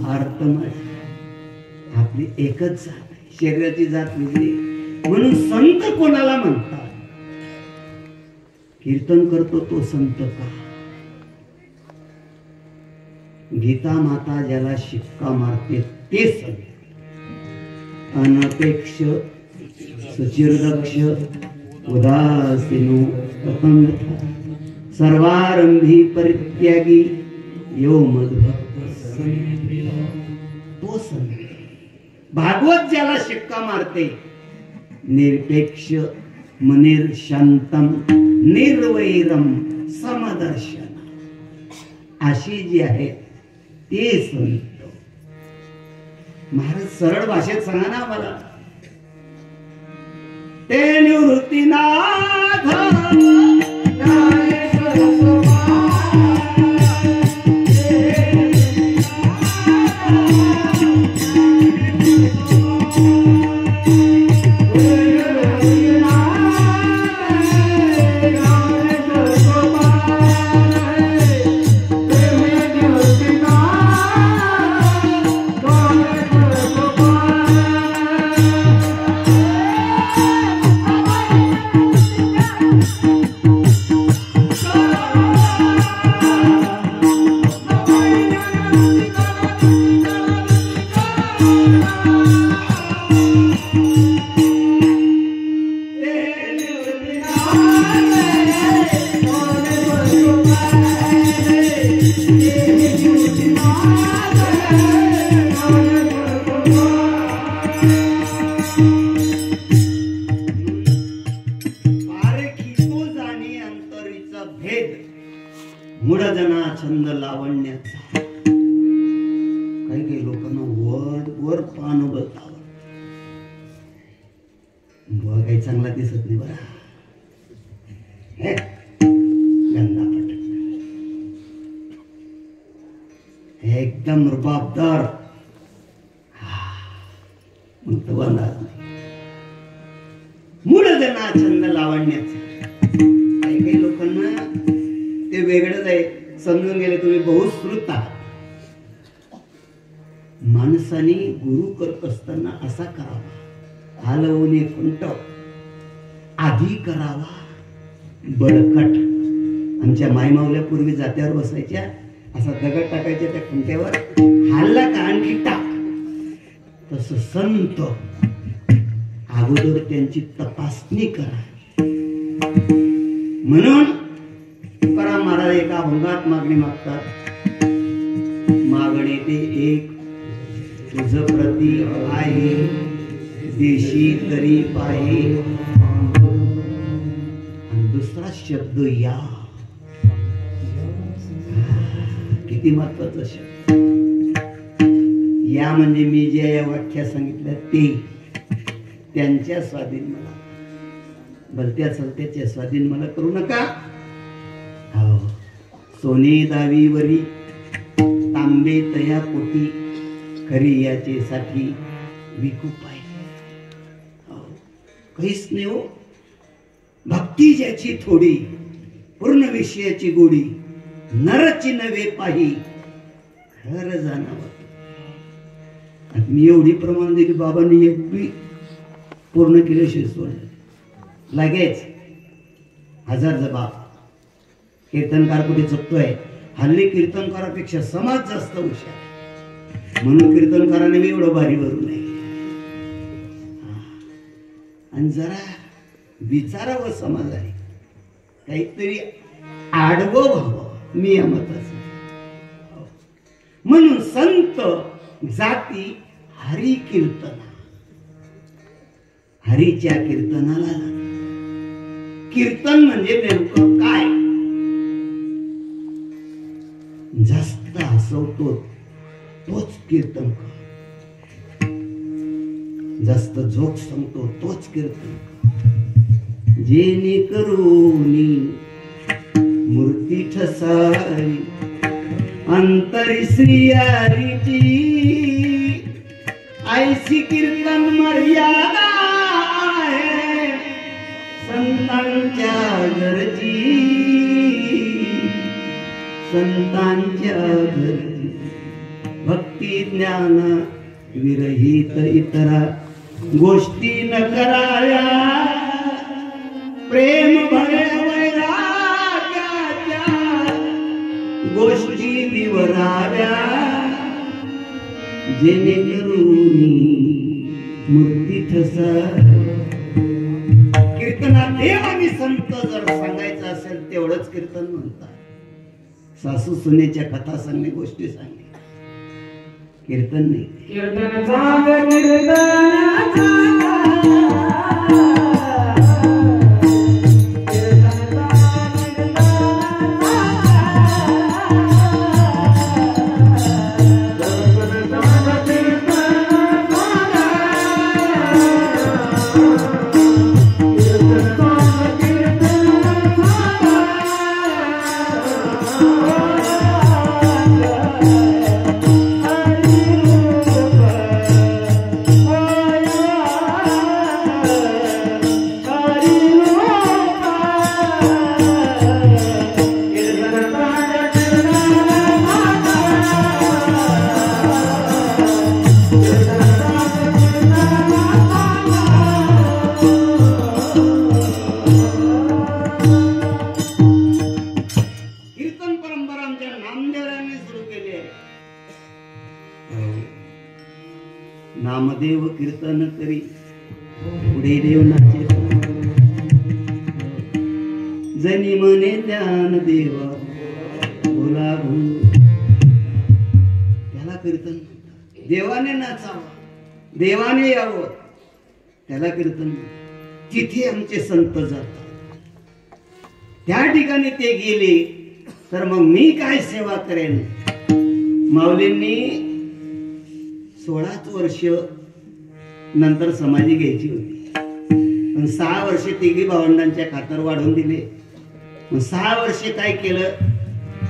आर्त माझी. आपली एकच जात आहे, शरीराची जात वेगळी. म्हणून संत कोणाला म्हणतात? कीर्तन करतो तो संत का? गीता माता ज्याला शिक्का मारते ते संत. अनपेक्ष सुचिरदक्ष उदासीनो कथम यथा सर्वारंभी परित्यागी यो मद्भक्त तो संत. भागवत ज्याला शिक्का मारते निरपेक्ष मनिर शांतम निर्वैरम समदर्शन अशी जी आहे ते संत. महाराज सरळ भाषेत सांगा ना मला. ते निवृत्तीनाथ मूढजना छंद लावण्याचा. काही काही लोकांना वर वर पान बघावं, बुवा काही चांगला दिसत नाही बरं, गंदा पटक एकदम रुबाबदार, मग तो अंदाज नाही. मूढजना छंद लावण्याचा. काही काही लोकांना ते वेगळंच आहे, समजून गेले तुम्ही बहुश्रुत आहात. माणसाने गुरु करत असताना असा करावा, हलवणे खुंटव आधी करावा बळकट. आमच्या मायमावल्या पूर्वी जात्यावर बसायच्या, असा दगड टाकायच्या त्या खुंट्यावर, हल्ला का आणखी टाक. तस संत अगोदर त्यांची तपासणी करा. म्हणून तुकाराम महाराज एका अभंगात मागणी मागतात. मागणे ते एक तुझ प्रती आहे, देशी तरी पाहे. आणि दुसरा शब्द या, किती महत्वाचा शब्द. या म्हणजे मी जे या व्याख्या सांगितल्या ते त्यांच्या स्वाधीन मला, भलत्या सलत्याच्या स्वाधीन मला करू नका. सोने दावीवरी तांबे तया पोटी, खरी याचे साठी विकू पाहिजे. काहीच नाही हो. भक्ती ज्याची थोडी, पूर्ण विषयाची गोडी, नरची नवे पाही खर जाणावं. मी एवढी प्रमाण दिली बाबांनी एक बी पूर्ण केल्याशिवाय सोडलं. लगेच हजार जबाब. कीर्तनकार कुठे चुकतोय? हल्ली कीर्तनकारापेक्षा समाज जास्त हुशार, म्हणून कीर्तनकाराने मी एवढं भारी भरू नये. आणि जरा विचारावं समाजाने, काहीतरी आडवं व्हावं मी या मताचं. म्हणून संत जाती हरी कीर्तना, हरीच्या कीर्तनाला. कीर्तन म्हणजे नेमकं काय? जास्त हसवतो तोच कीर्तन कर, जास्त जोक सांगतो तोच कीर्तन कर, जेणेकरून मूर्ती ठसावी अंतरी श्रीहरीची ऐसी कीर्तन मर्यादा आहे संतांच्या गरजी भक्ती ज्ञान विरहित इतरा गोष्टी न कराव्या प्रेम भरे वैराग्याच्या गोष्टी विवराव्या जेणेकरून मूर्ती ठसा. कीर्तनात देव आणि संत जर सांगायचं असेल तेवढंच कीर्तन म्हणतात. सासू सुनेच्या कथा सांगणे गोष्टी सांगणे कीर्तन नाही. नामदेव कीर्तन करी पुढे देव नाचे जनी मने ज्ञान देवा बोला त्याला कीर्तन. देवाने नाचावं देवाने यावं त्याला कीर्तन. तिथे आमचे संत जातात त्या ठिकाणी ते गेले तर मग मी काय सेवा करेन. माऊलींनी 16 वर्ष नंतर समाधी घ्यायची होती पण 6 वर्षे तिघी भावंडांच्या खातर वाढवून दिले. 6 वर्षे काय केलं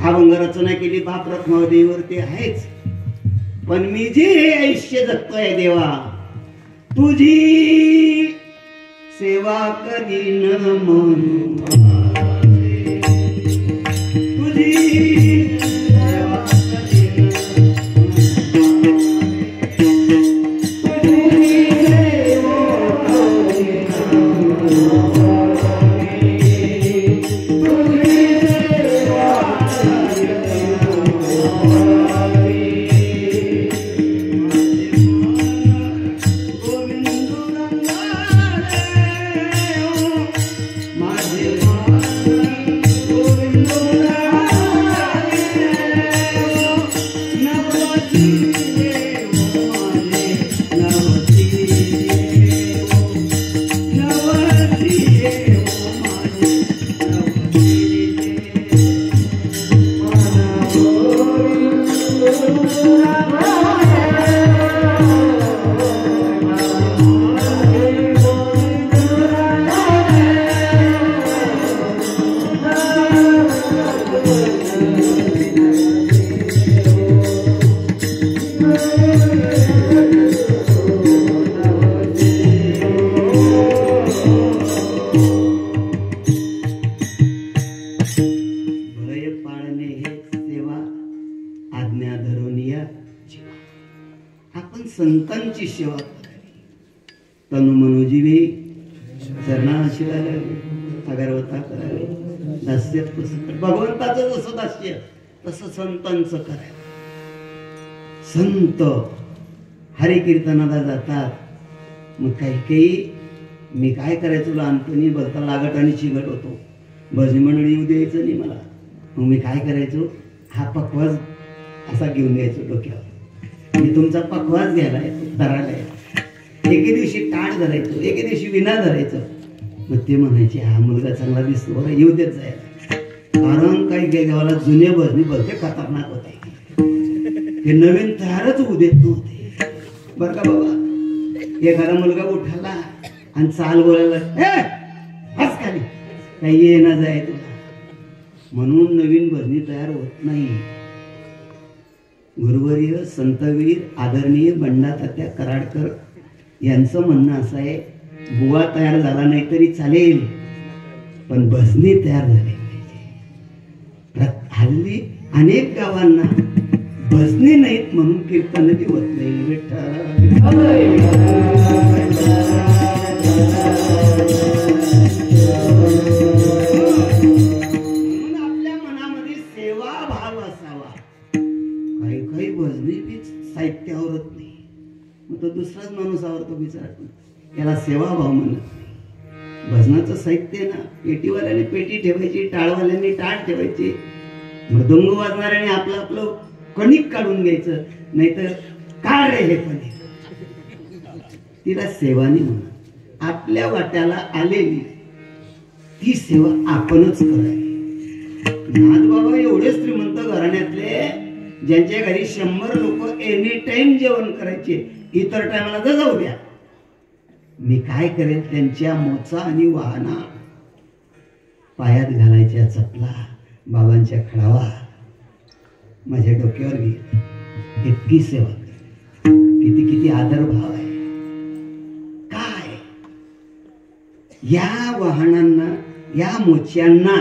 अभंग रचना केली बाप रखमादेवीवर ते आहेच पण मी जे आयुष्य जगतोय देवा तुझी सेवा करीन म्हणून तुझी संतांची सेवा करावी तनु मनोजीवी चरणाशिवाय अगरवता करावी दास्य भगवंताचं जसं दास्य तसं संतांचं करावं. संत हरी कीर्तनाला जातात मग काही मी काय करायचो लहानपणी बोलता लागट आणि चिगट होतो भजनी मंडळी येऊ द्यायचं नाही मला. मग मी काय करायचो हा पकवाज असा घेऊन द्यायचो डोक्यावर मी तुमचा पकवाज घ्यायला धरायला एके दिवशी टाळ धरायचो एके दिवशी विना धरायचं. मग ते म्हणायचे हा मुलगा चांगला दिसतो बरं येऊ देत जायला कारण काही गावाला जुने भजनी भलते खतरनाक होते ते नवीन तयारच होऊ देत नव्हते बरं का बाबा. एखादा मुलगा उठाला आणि चाल बोलायला हाच खाली काही येणं जाय तुला. म्हणून नवीन भजनी तयार होत नाही. गुरुवर्य संतवीर आदरणीय बंडा तात्या कराडकर यांचं म्हणणं असं आहे, बुवा तयार झाला नाही तरी चालेल, पण भजनी तयार झाले पाहिजे. हल्ली अनेक गावांना भजनी नाहीत म्हणून कीर्तन होत नाही. साहित्य आवरत नाही, मग तो दुसराच माणूस आवरतो बिचारा, याला सेवाभाव म्हणत. भजनाचं साहित्य ना, पेटीवाल्याने पेटी ठेवायची, टाळवाल्याने टाळ ठेवायची, मृदंग वाजणाऱ्याने आपलं आपलं कणिक काढून घ्यायचं, नाहीतर काय रे हे कणिक, तिला सेवानी म्हणत. आपल्या वाट्याला आलेली ती सेवा आपणच करावी. नाथ बाबा एवढे श्रीमंत घराण्यातले, ज्यांच्या घरी 100 लोक एनी टाइम जेवण करायचे, इतर टायमाला तर जाऊ द्या. मी काय करेन, त्यांच्या मोचा आणि वाहना, पायात घालायच्या चपला, बाबांच्या खडावा माझ्या डोक्यावर घेईल, इतकी सेवा. किती किती आदर भाव आहे. काय या वाहनांना, या मोच्यांना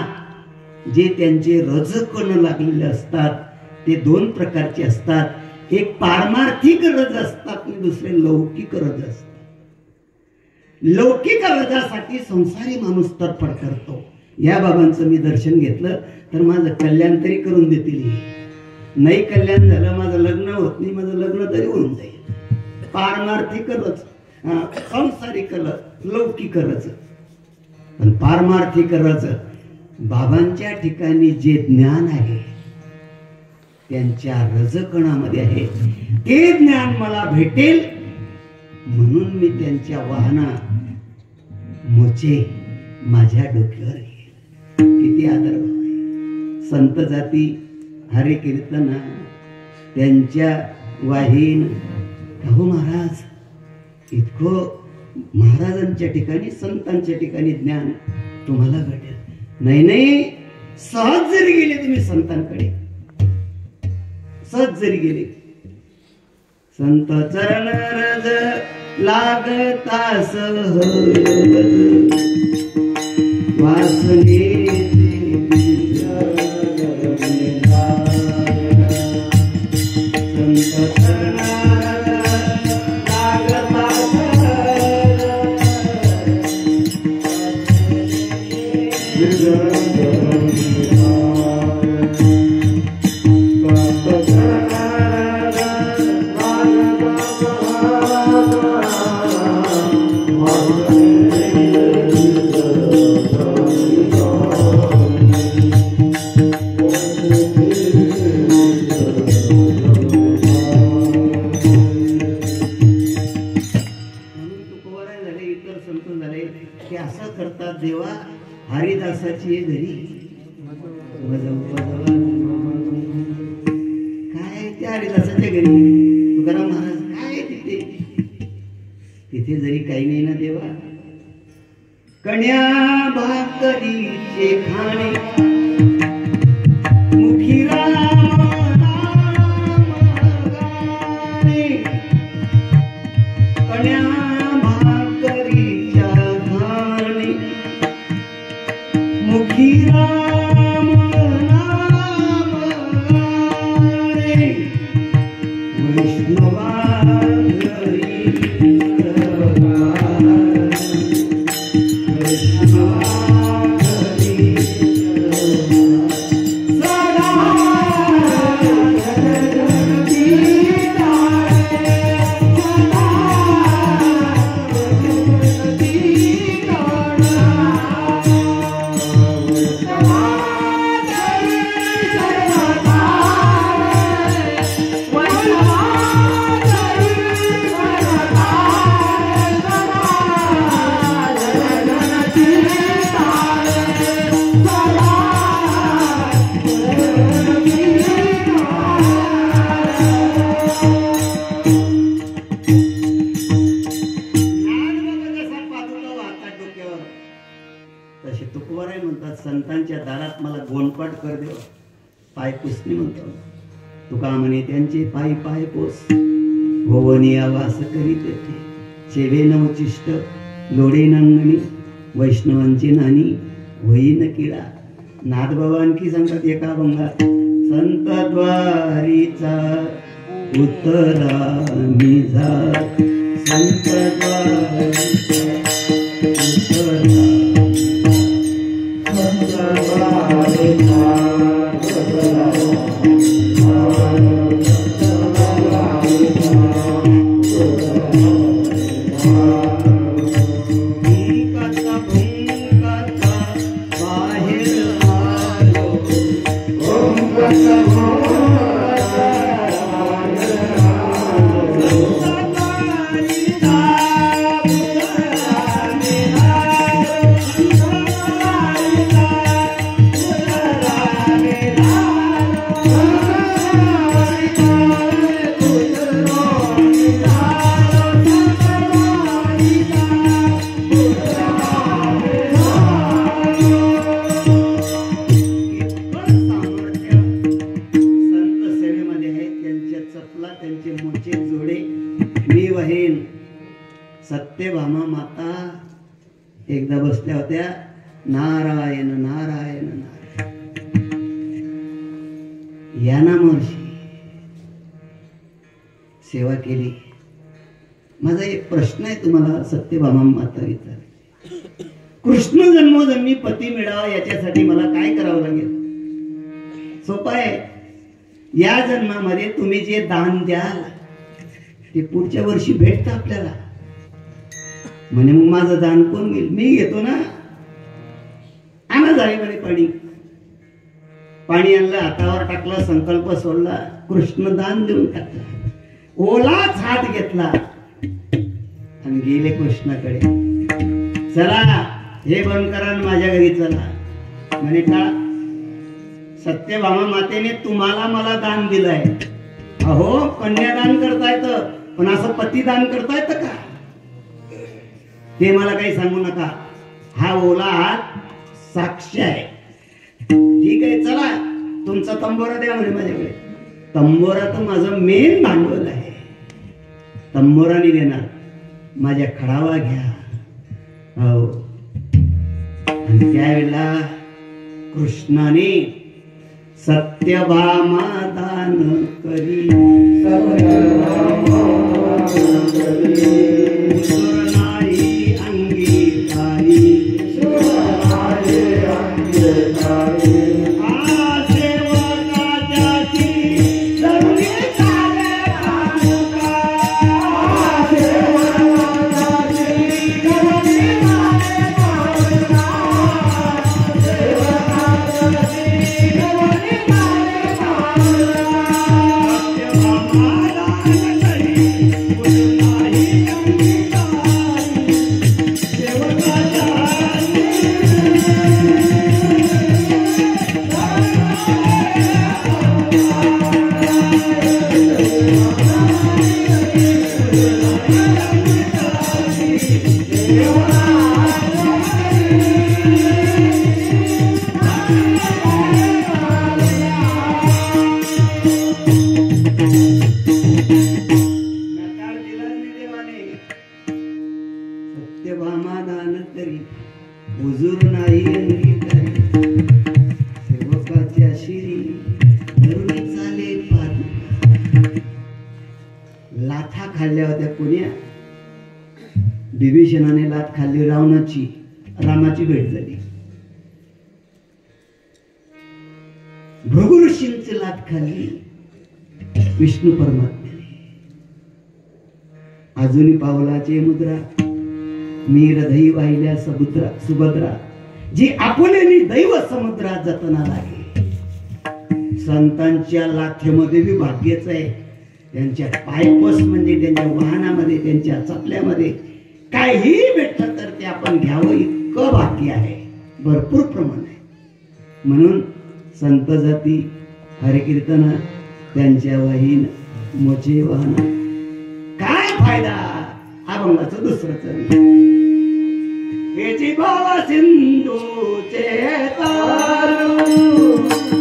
जे त्यांचे रजकण लागलेले असतात ते 2 प्रकारचे असतात. एक पारमार्थिक रज असतात आणि दुसरे लौकिक रज असतात. लौकिक रजासाठी संसारी माणूस तडफड करतो. या बाबांचं मी दर्शन घेतलं तर माझं कल्याण तरी करून देतील, नाही कल्याण झालं, माझं लग्न होत नाही, माझं लग्न तरी होऊन जाईल. पारमार्थिक रज, संसारिक रज, लौकिक रज. पण पारमार्थिक रज, बाबांच्या ठिकाणी जे ज्ञान आहे त्यांच्या रजकणामध्ये आहे, ते ज्ञान मला भेटेल म्हणून मी त्यांच्या वाहना मोचे माझ्या डोक्यावर घेईल. किती आदर भाव आहे. संत जाती हरे कीर्तन त्यांच्या वाहीन, काहू महाराज इतकं महाराजांच्या ठिकाणी, संतांच्या ठिकाणी ज्ञान तुम्हाला भेटेल. नाही, सहज जरी गेले तुम्ही संतांकडे, सहज जरी गेले, संत चरण रज लागता सहज वासने संत चरण लागता देवा हरिदासाची घरी काय, त्या हरिदासाच्या घरी तुकाराम महाराज काय तिथे, तिथे जरी काही नाही ना देवा, कण्या भाकरीचे खाणे मुखी राम गाणे, कण्या भाकरीच्या खाणे मुखी राम नाम गाणे, वैष्णवा घरी गोंडपाट कर देवा. पाय पुसणे म्हणतो तुका म्हणे त्यांचे पायी पाय पोस. भुवनिया वास करीत येते चेवे नवचिष्ट लोडे नांगणी वैष्णवांची नानी होईन किडा. नाथबाबा आणखी सांगतात एका अभंगात, संत द्वारीचा उतरा मी जात. संत द्वारीचा उतरा सत्यभामा माता एकदा बसल्या होत्या. नारायण नारायण नारायण या नामाशी सेवा केली. माझा एक प्रश्न आहे तुम्हाला सत्यभामा माता विचार. कृष्ण जन्मोजन्मी पती मिळावा याच्यासाठी मला काय करावं लागेल? सोपं आहे. या जन्मामध्ये तुम्ही जे दान द्याल ते पुढच्या वर्षी भेटतं आपल्याला. म्हणे मग माझं दान कोण घेईल? मी घेतो ना. आणा जाळीमध्ये पाणी. पाणी आणलं, हातावर टाकलं, संकल्प सोडला, कृष्ण दान देऊन टाकला. ओलाच हात घेतला आणि गेले कृष्णाकडे. चला हे बंद करा माझ्या घरी चला. म्हणे का? सत्यभामा मातेने तुम्हाला मला दान दिलंय. अहो कन्यादान करता येतं पण असं पतिदान करता येतं का? ते मला काही सांगू नका. हा ओला हात साक्ष आहे. ठीक आहे चला तुमचा तंबोरा द्या म्हणे माझ्याकडे. तंबोरा तर माझं मेन भांडवल आहे. तंबोराने देणार. माझ्या खडावा घ्या. हो. आणि त्यावेळेला कृष्णाने सत्यभामा दान करी. लाथा खाल्ल्या होत्या कोण्या? विभीषणाने लाथ खाल्ली रावणाची. रामाची भेट झाली. भृगु ऋषींची लाथ खाल्ली विष्णू परमात्म्याने. अजूनही पावलाचे मुद्रा मी हृदयी वाहिल्या सुभद्रा जी आपुलेली दैव समुद्रात जतना लागे. संतांच्या लाथेमध्ये बी भाग्यच आहे. त्यांच्या पायपस म्हणजे त्यांच्या वाहनामध्ये त्यांच्या चपल्यामध्ये काहीही भेटलं तर ते आपण घ्यावं इतकं भाग्य आहे. भरपूर प्रमाण आहे. म्हणून संत जाती हरिकीर्तन त्यांच्या वाहीन मोचे वाहन काय फायदा? अभंगाचं दुसरं चरण हे जिभावा सिंधूचे तारू,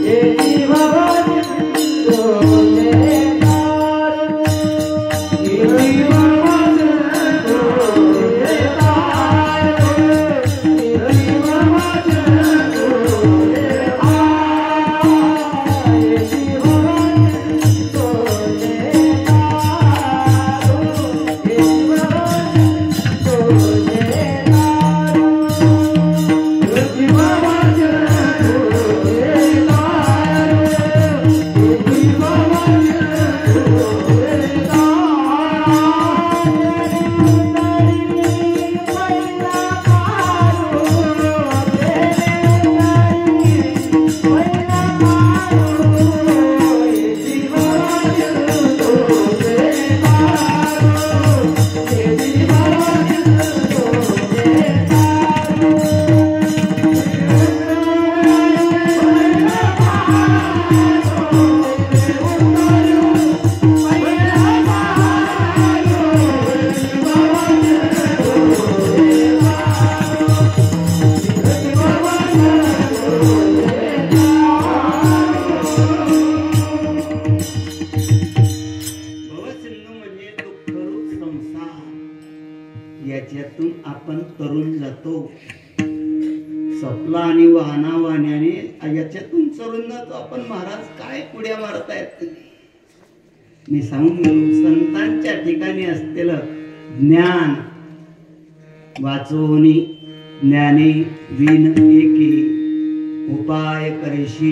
हे जिभावा सिंधूचे तारू, हे जिभावा सिंधूचे तारू, हे जिभावा सिंधूचे याच्यातून आपण तरुण जातो. सपला आणि वाहना वाहण्याने याच्यातून तरुण जातो आपण. महाराज काय पुढ्या मारतायत तुम्ही? मी सांगून गेलो, संतांच्या ठिकाणी असलेलं ज्ञान वाचोनी ज्ञाने विन एके उपाय करेशी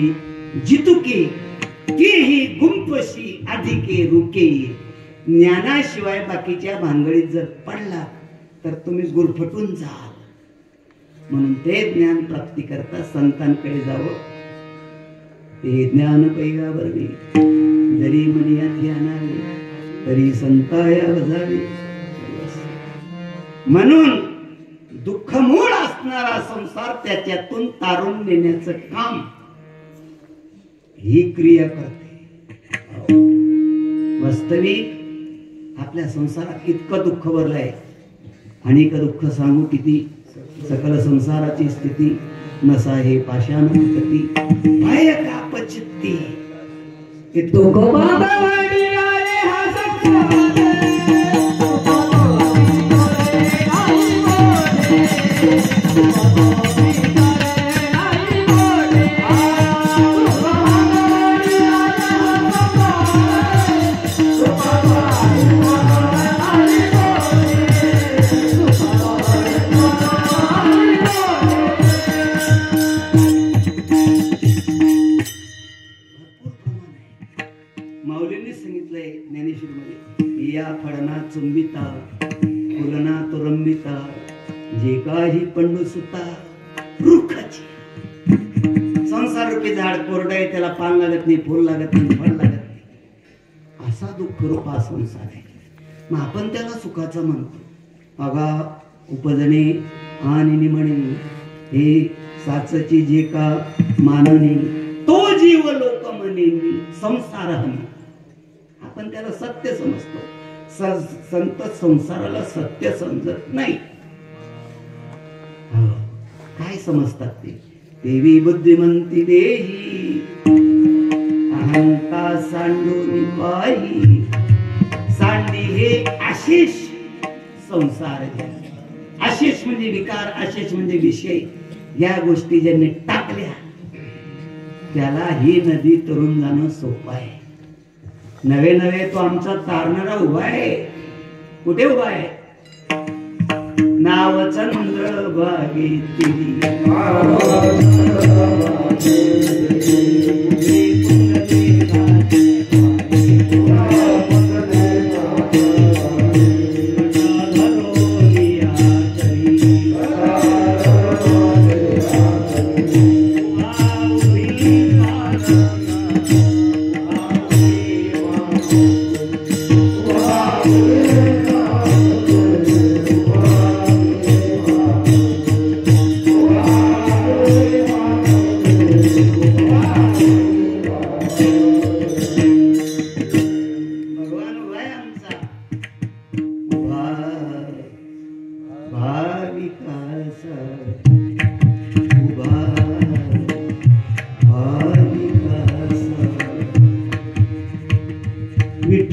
जितुके तेही गुंफशी अधिके रुके. ज्ञानाशिवाय बाकीच्या भानगडीत जर पडला तर तुम्ही गुरफटून जाल. म्हणून ते ज्ञान प्राप्ती करता संतांकडे जावं. ते ज्ञान पैगावर जरी मनियात आणावे तरी संताया वजावे. म्हणून दुःखमूळ असणारा संसार त्याच्यातून तारून नेण्याचं काम ही क्रिया करते. वास्तविक आपल्या संसारात इतकं दुःख भरलंय. अनेक दुःख सांगू किती. सकल संसाराची स्थिती नसा हे पाषाण मुक्ती भय कापचित्ती. इतकं गोपाळवाडी आले हा सखा या फळना चुंबिता फुलना तुरंबिता जे काही पंडू सुता वृक्षाची. संसार रूपी झाड कोरडं आहे, त्याला पान लागत नाही, फुल लागत नाही, फळ लागत नाही. असा दुःख रूप हा संसार आहे. मग आपण त्याला सुखाचा म्हणतो. अगा उपजणे आणि निमणे हे साचची जे का मानणे तो जीव लोक म्हणे संसार हमी. आपण त्याला सत्य समजतो. संत संसाराला सत्य समजत नाही. काय समजतात ते? देवी बुद्धिमंती देही अहंता सांडून पाही. सांडी हे आशिष संसार. आशिष म्हणजे विकार, आशिष म्हणजे विषय. या गोष्टी ज्यांनी टाकल्या त्याला ही नदी तरुण जाणं सोपं आहे. नवे नवे तो आमचा तारणारा उभा आहे. कुठे उभा आहे? नाव चंद्र बागेतील Wow.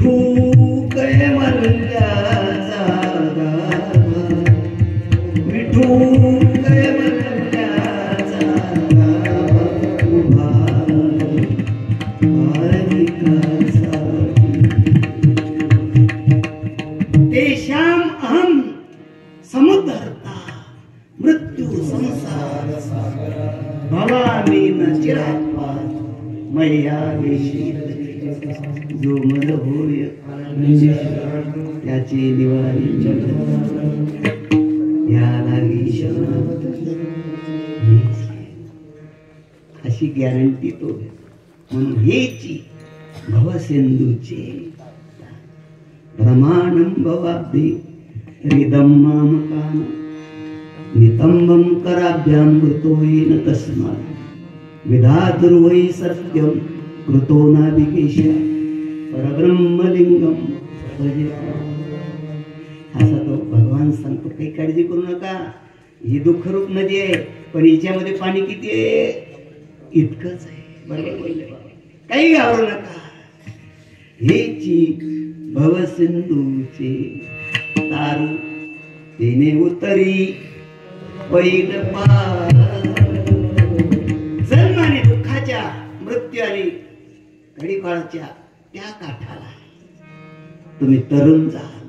विठू कैवल्याचा गाभा, विठू कैवल्याचा गाभा उभा भाविकासाठी. तेषाम अहम समुद्धर्ता मृत्यू संसार सागरा, भवामी न चिरात्मा मैया वेशी. जो मद होय त्याची निवारी या लागी अशी गॅरंटी तो. म्हणून हेची भवसिंधूचे प्रमाणं भवाब्धि हृदं मामकान नितंबं कराभ्यामृतोयेन तस्मात् विधातुर्वै सत्यं कृतो नाभिकेश परब्रह्मलिंगम भजेता. असा तो भगवान सांगतो. काही काळजी करू नका. ही दुःखरूप नदी आहे, पण हिच्यामध्ये पाणी किती आहे? इतकंच आहे. बरोबर बोलले. काही घाबरू नका. हेची भवसिंधूचे तारू तेने उतरी पैल पार. जन्म आणि दुःखाच्या, मृत्यू आणि घडीकाळाच्या त्या काठाला तुम्ही तरुण जाल.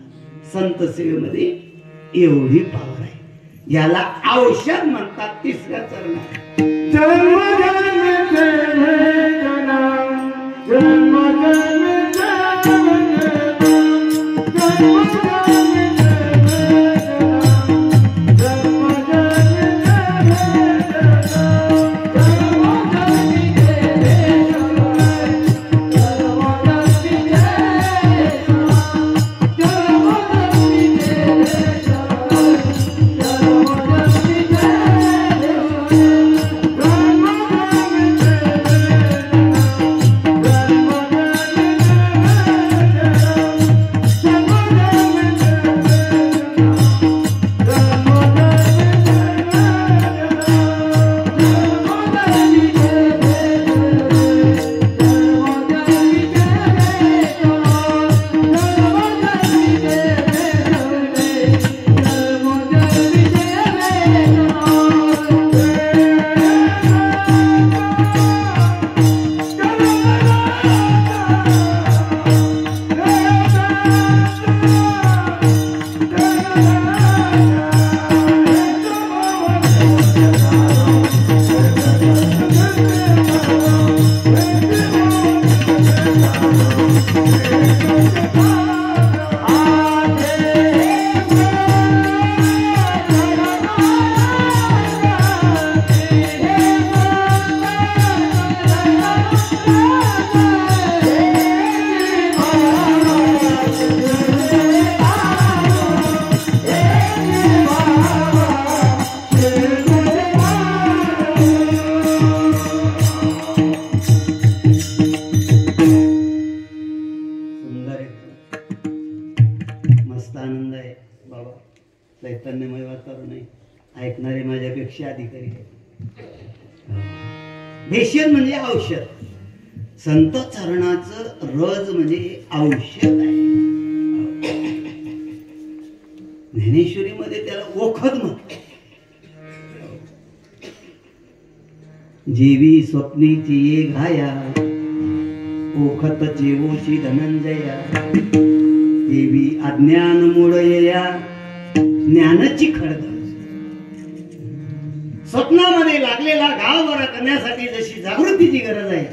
संत सेवेमध्ये एवढी पावर आहे. याला औषध म्हणतात. तिसऱ्या चरणात चैतन्यमय वातावरण आहे. ऐकणारे माझ्यापेक्षा अधिकारी आहेत. भेषज म्हणजे औषध. संत चरणाचं रज म्हणजे औषध आहे. ज्ञानेश्वरी मध्ये त्याला ओखद म्हणतात. जेवी स्वप्नीची ये घाया ओखत जेवोशी धनंजया, देवी अज्ञान मुळया ज्ञानाची खळदळ. स्वप्नामध्ये लागलेला घाव बरा करण्यासाठी जशी जागृतीची गरज आहे,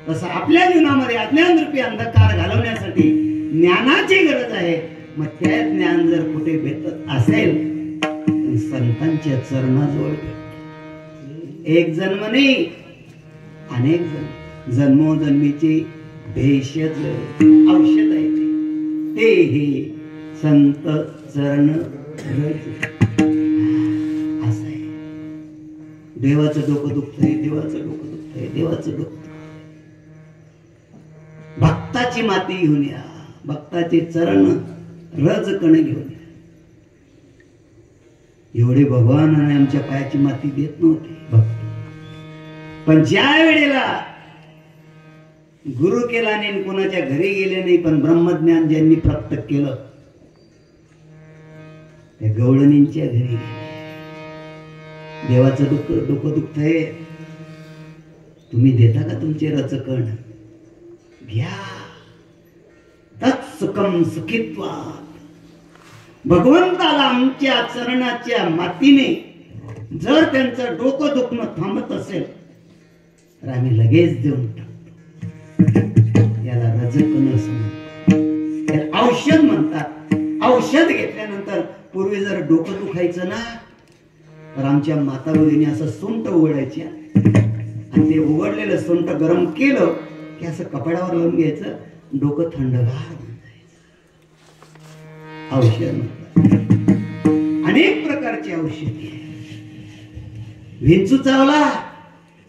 तसं आपल्या जीवनामध्ये अज्ञान रूपी अंधकार घालवण्यासाठी ज्ञानाची गरज आहे. मग त्या ज्ञान जर कुठे भेटत असेल तर संतांच्या चरणाजवळ भेटते. एक जन्म नाही, अनेक जन्म. जन्मोजन्मीचे भेषज औषध आहे ते हे संत चरण रज. असं आहे. देवाचं डोकं दुखतंय, देवाचं डोकं दुखतंय, देवाचं डोकं. भक्ताची माती घेऊन या, भक्ताचे चरण रज कण घेऊन या. एवढे भगवानाने आमच्या पायाची माती देत नव्हते भक्त. पण ज्या वेळेला गुरु केला नाही, कोणाच्या घरी गेले नाही, पण ब्रह्मज्ञान ज्यांनी प्राप्त केलं त्या गवळणींच्या घरी गेले. देवाचं डोकं दुखतंय, तुम्ही देता का तुमचे रचकण? घ्या. तत्सुखम सुखित्वात्. भगवंताला आमच्या चरणाच्या मातीने जर त्यांचं डोकं दुखणं थांबत असेल तर आम्ही लगेच देऊन टाकतो. याला रजकण म्हणतात, याला औषध म्हणतात. औषध घेतल्यानंतर पूर्वी जर डोकं दुखायचं ना तर आमच्या माता भगिनी असं सोंट उघडायच्या आणि ते उघडलेलं सोंट गरम केलं की असं कपड्यावर लावून घ्यायचं, डोकं थंडगार होऊन जायचं. औषध म्हणतात. अनेक प्रकारची औषधी आहे. विंचू चावला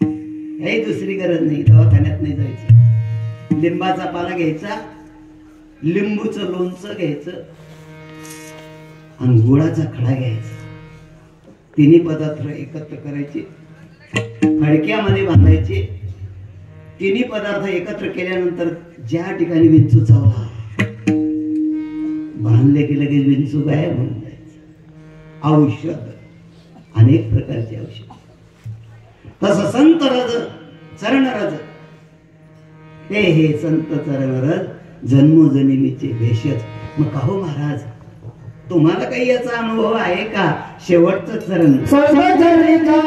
काही दुसरी गरज नाही, दवाखान्यात नाही जायचं. लिंबाचा पाला घ्यायचा, लिंबूचं लोणचं घ्यायचं आणि गुळाचा खडा घ्यायचा. तिन्ही पदार्थ एकत्र करायचे, फडक्यामध्ये बांधायचे. तिन्ही पदार्थ एकत्र केल्यानंतर ज्या ठिकाणी विंचू चावला बांधले की लगेच विंचू गायब होऊन जायचं. औषध, अनेक प्रकारचे औषध. तसं संत रज, चरण रज, हे संत चरण रज जन्मोजन्मीचे भेषज. मग का हो महाराज, तुम्हाला काही याचा अनुभव आहे का? शेवटचं चरण सर्वजनिका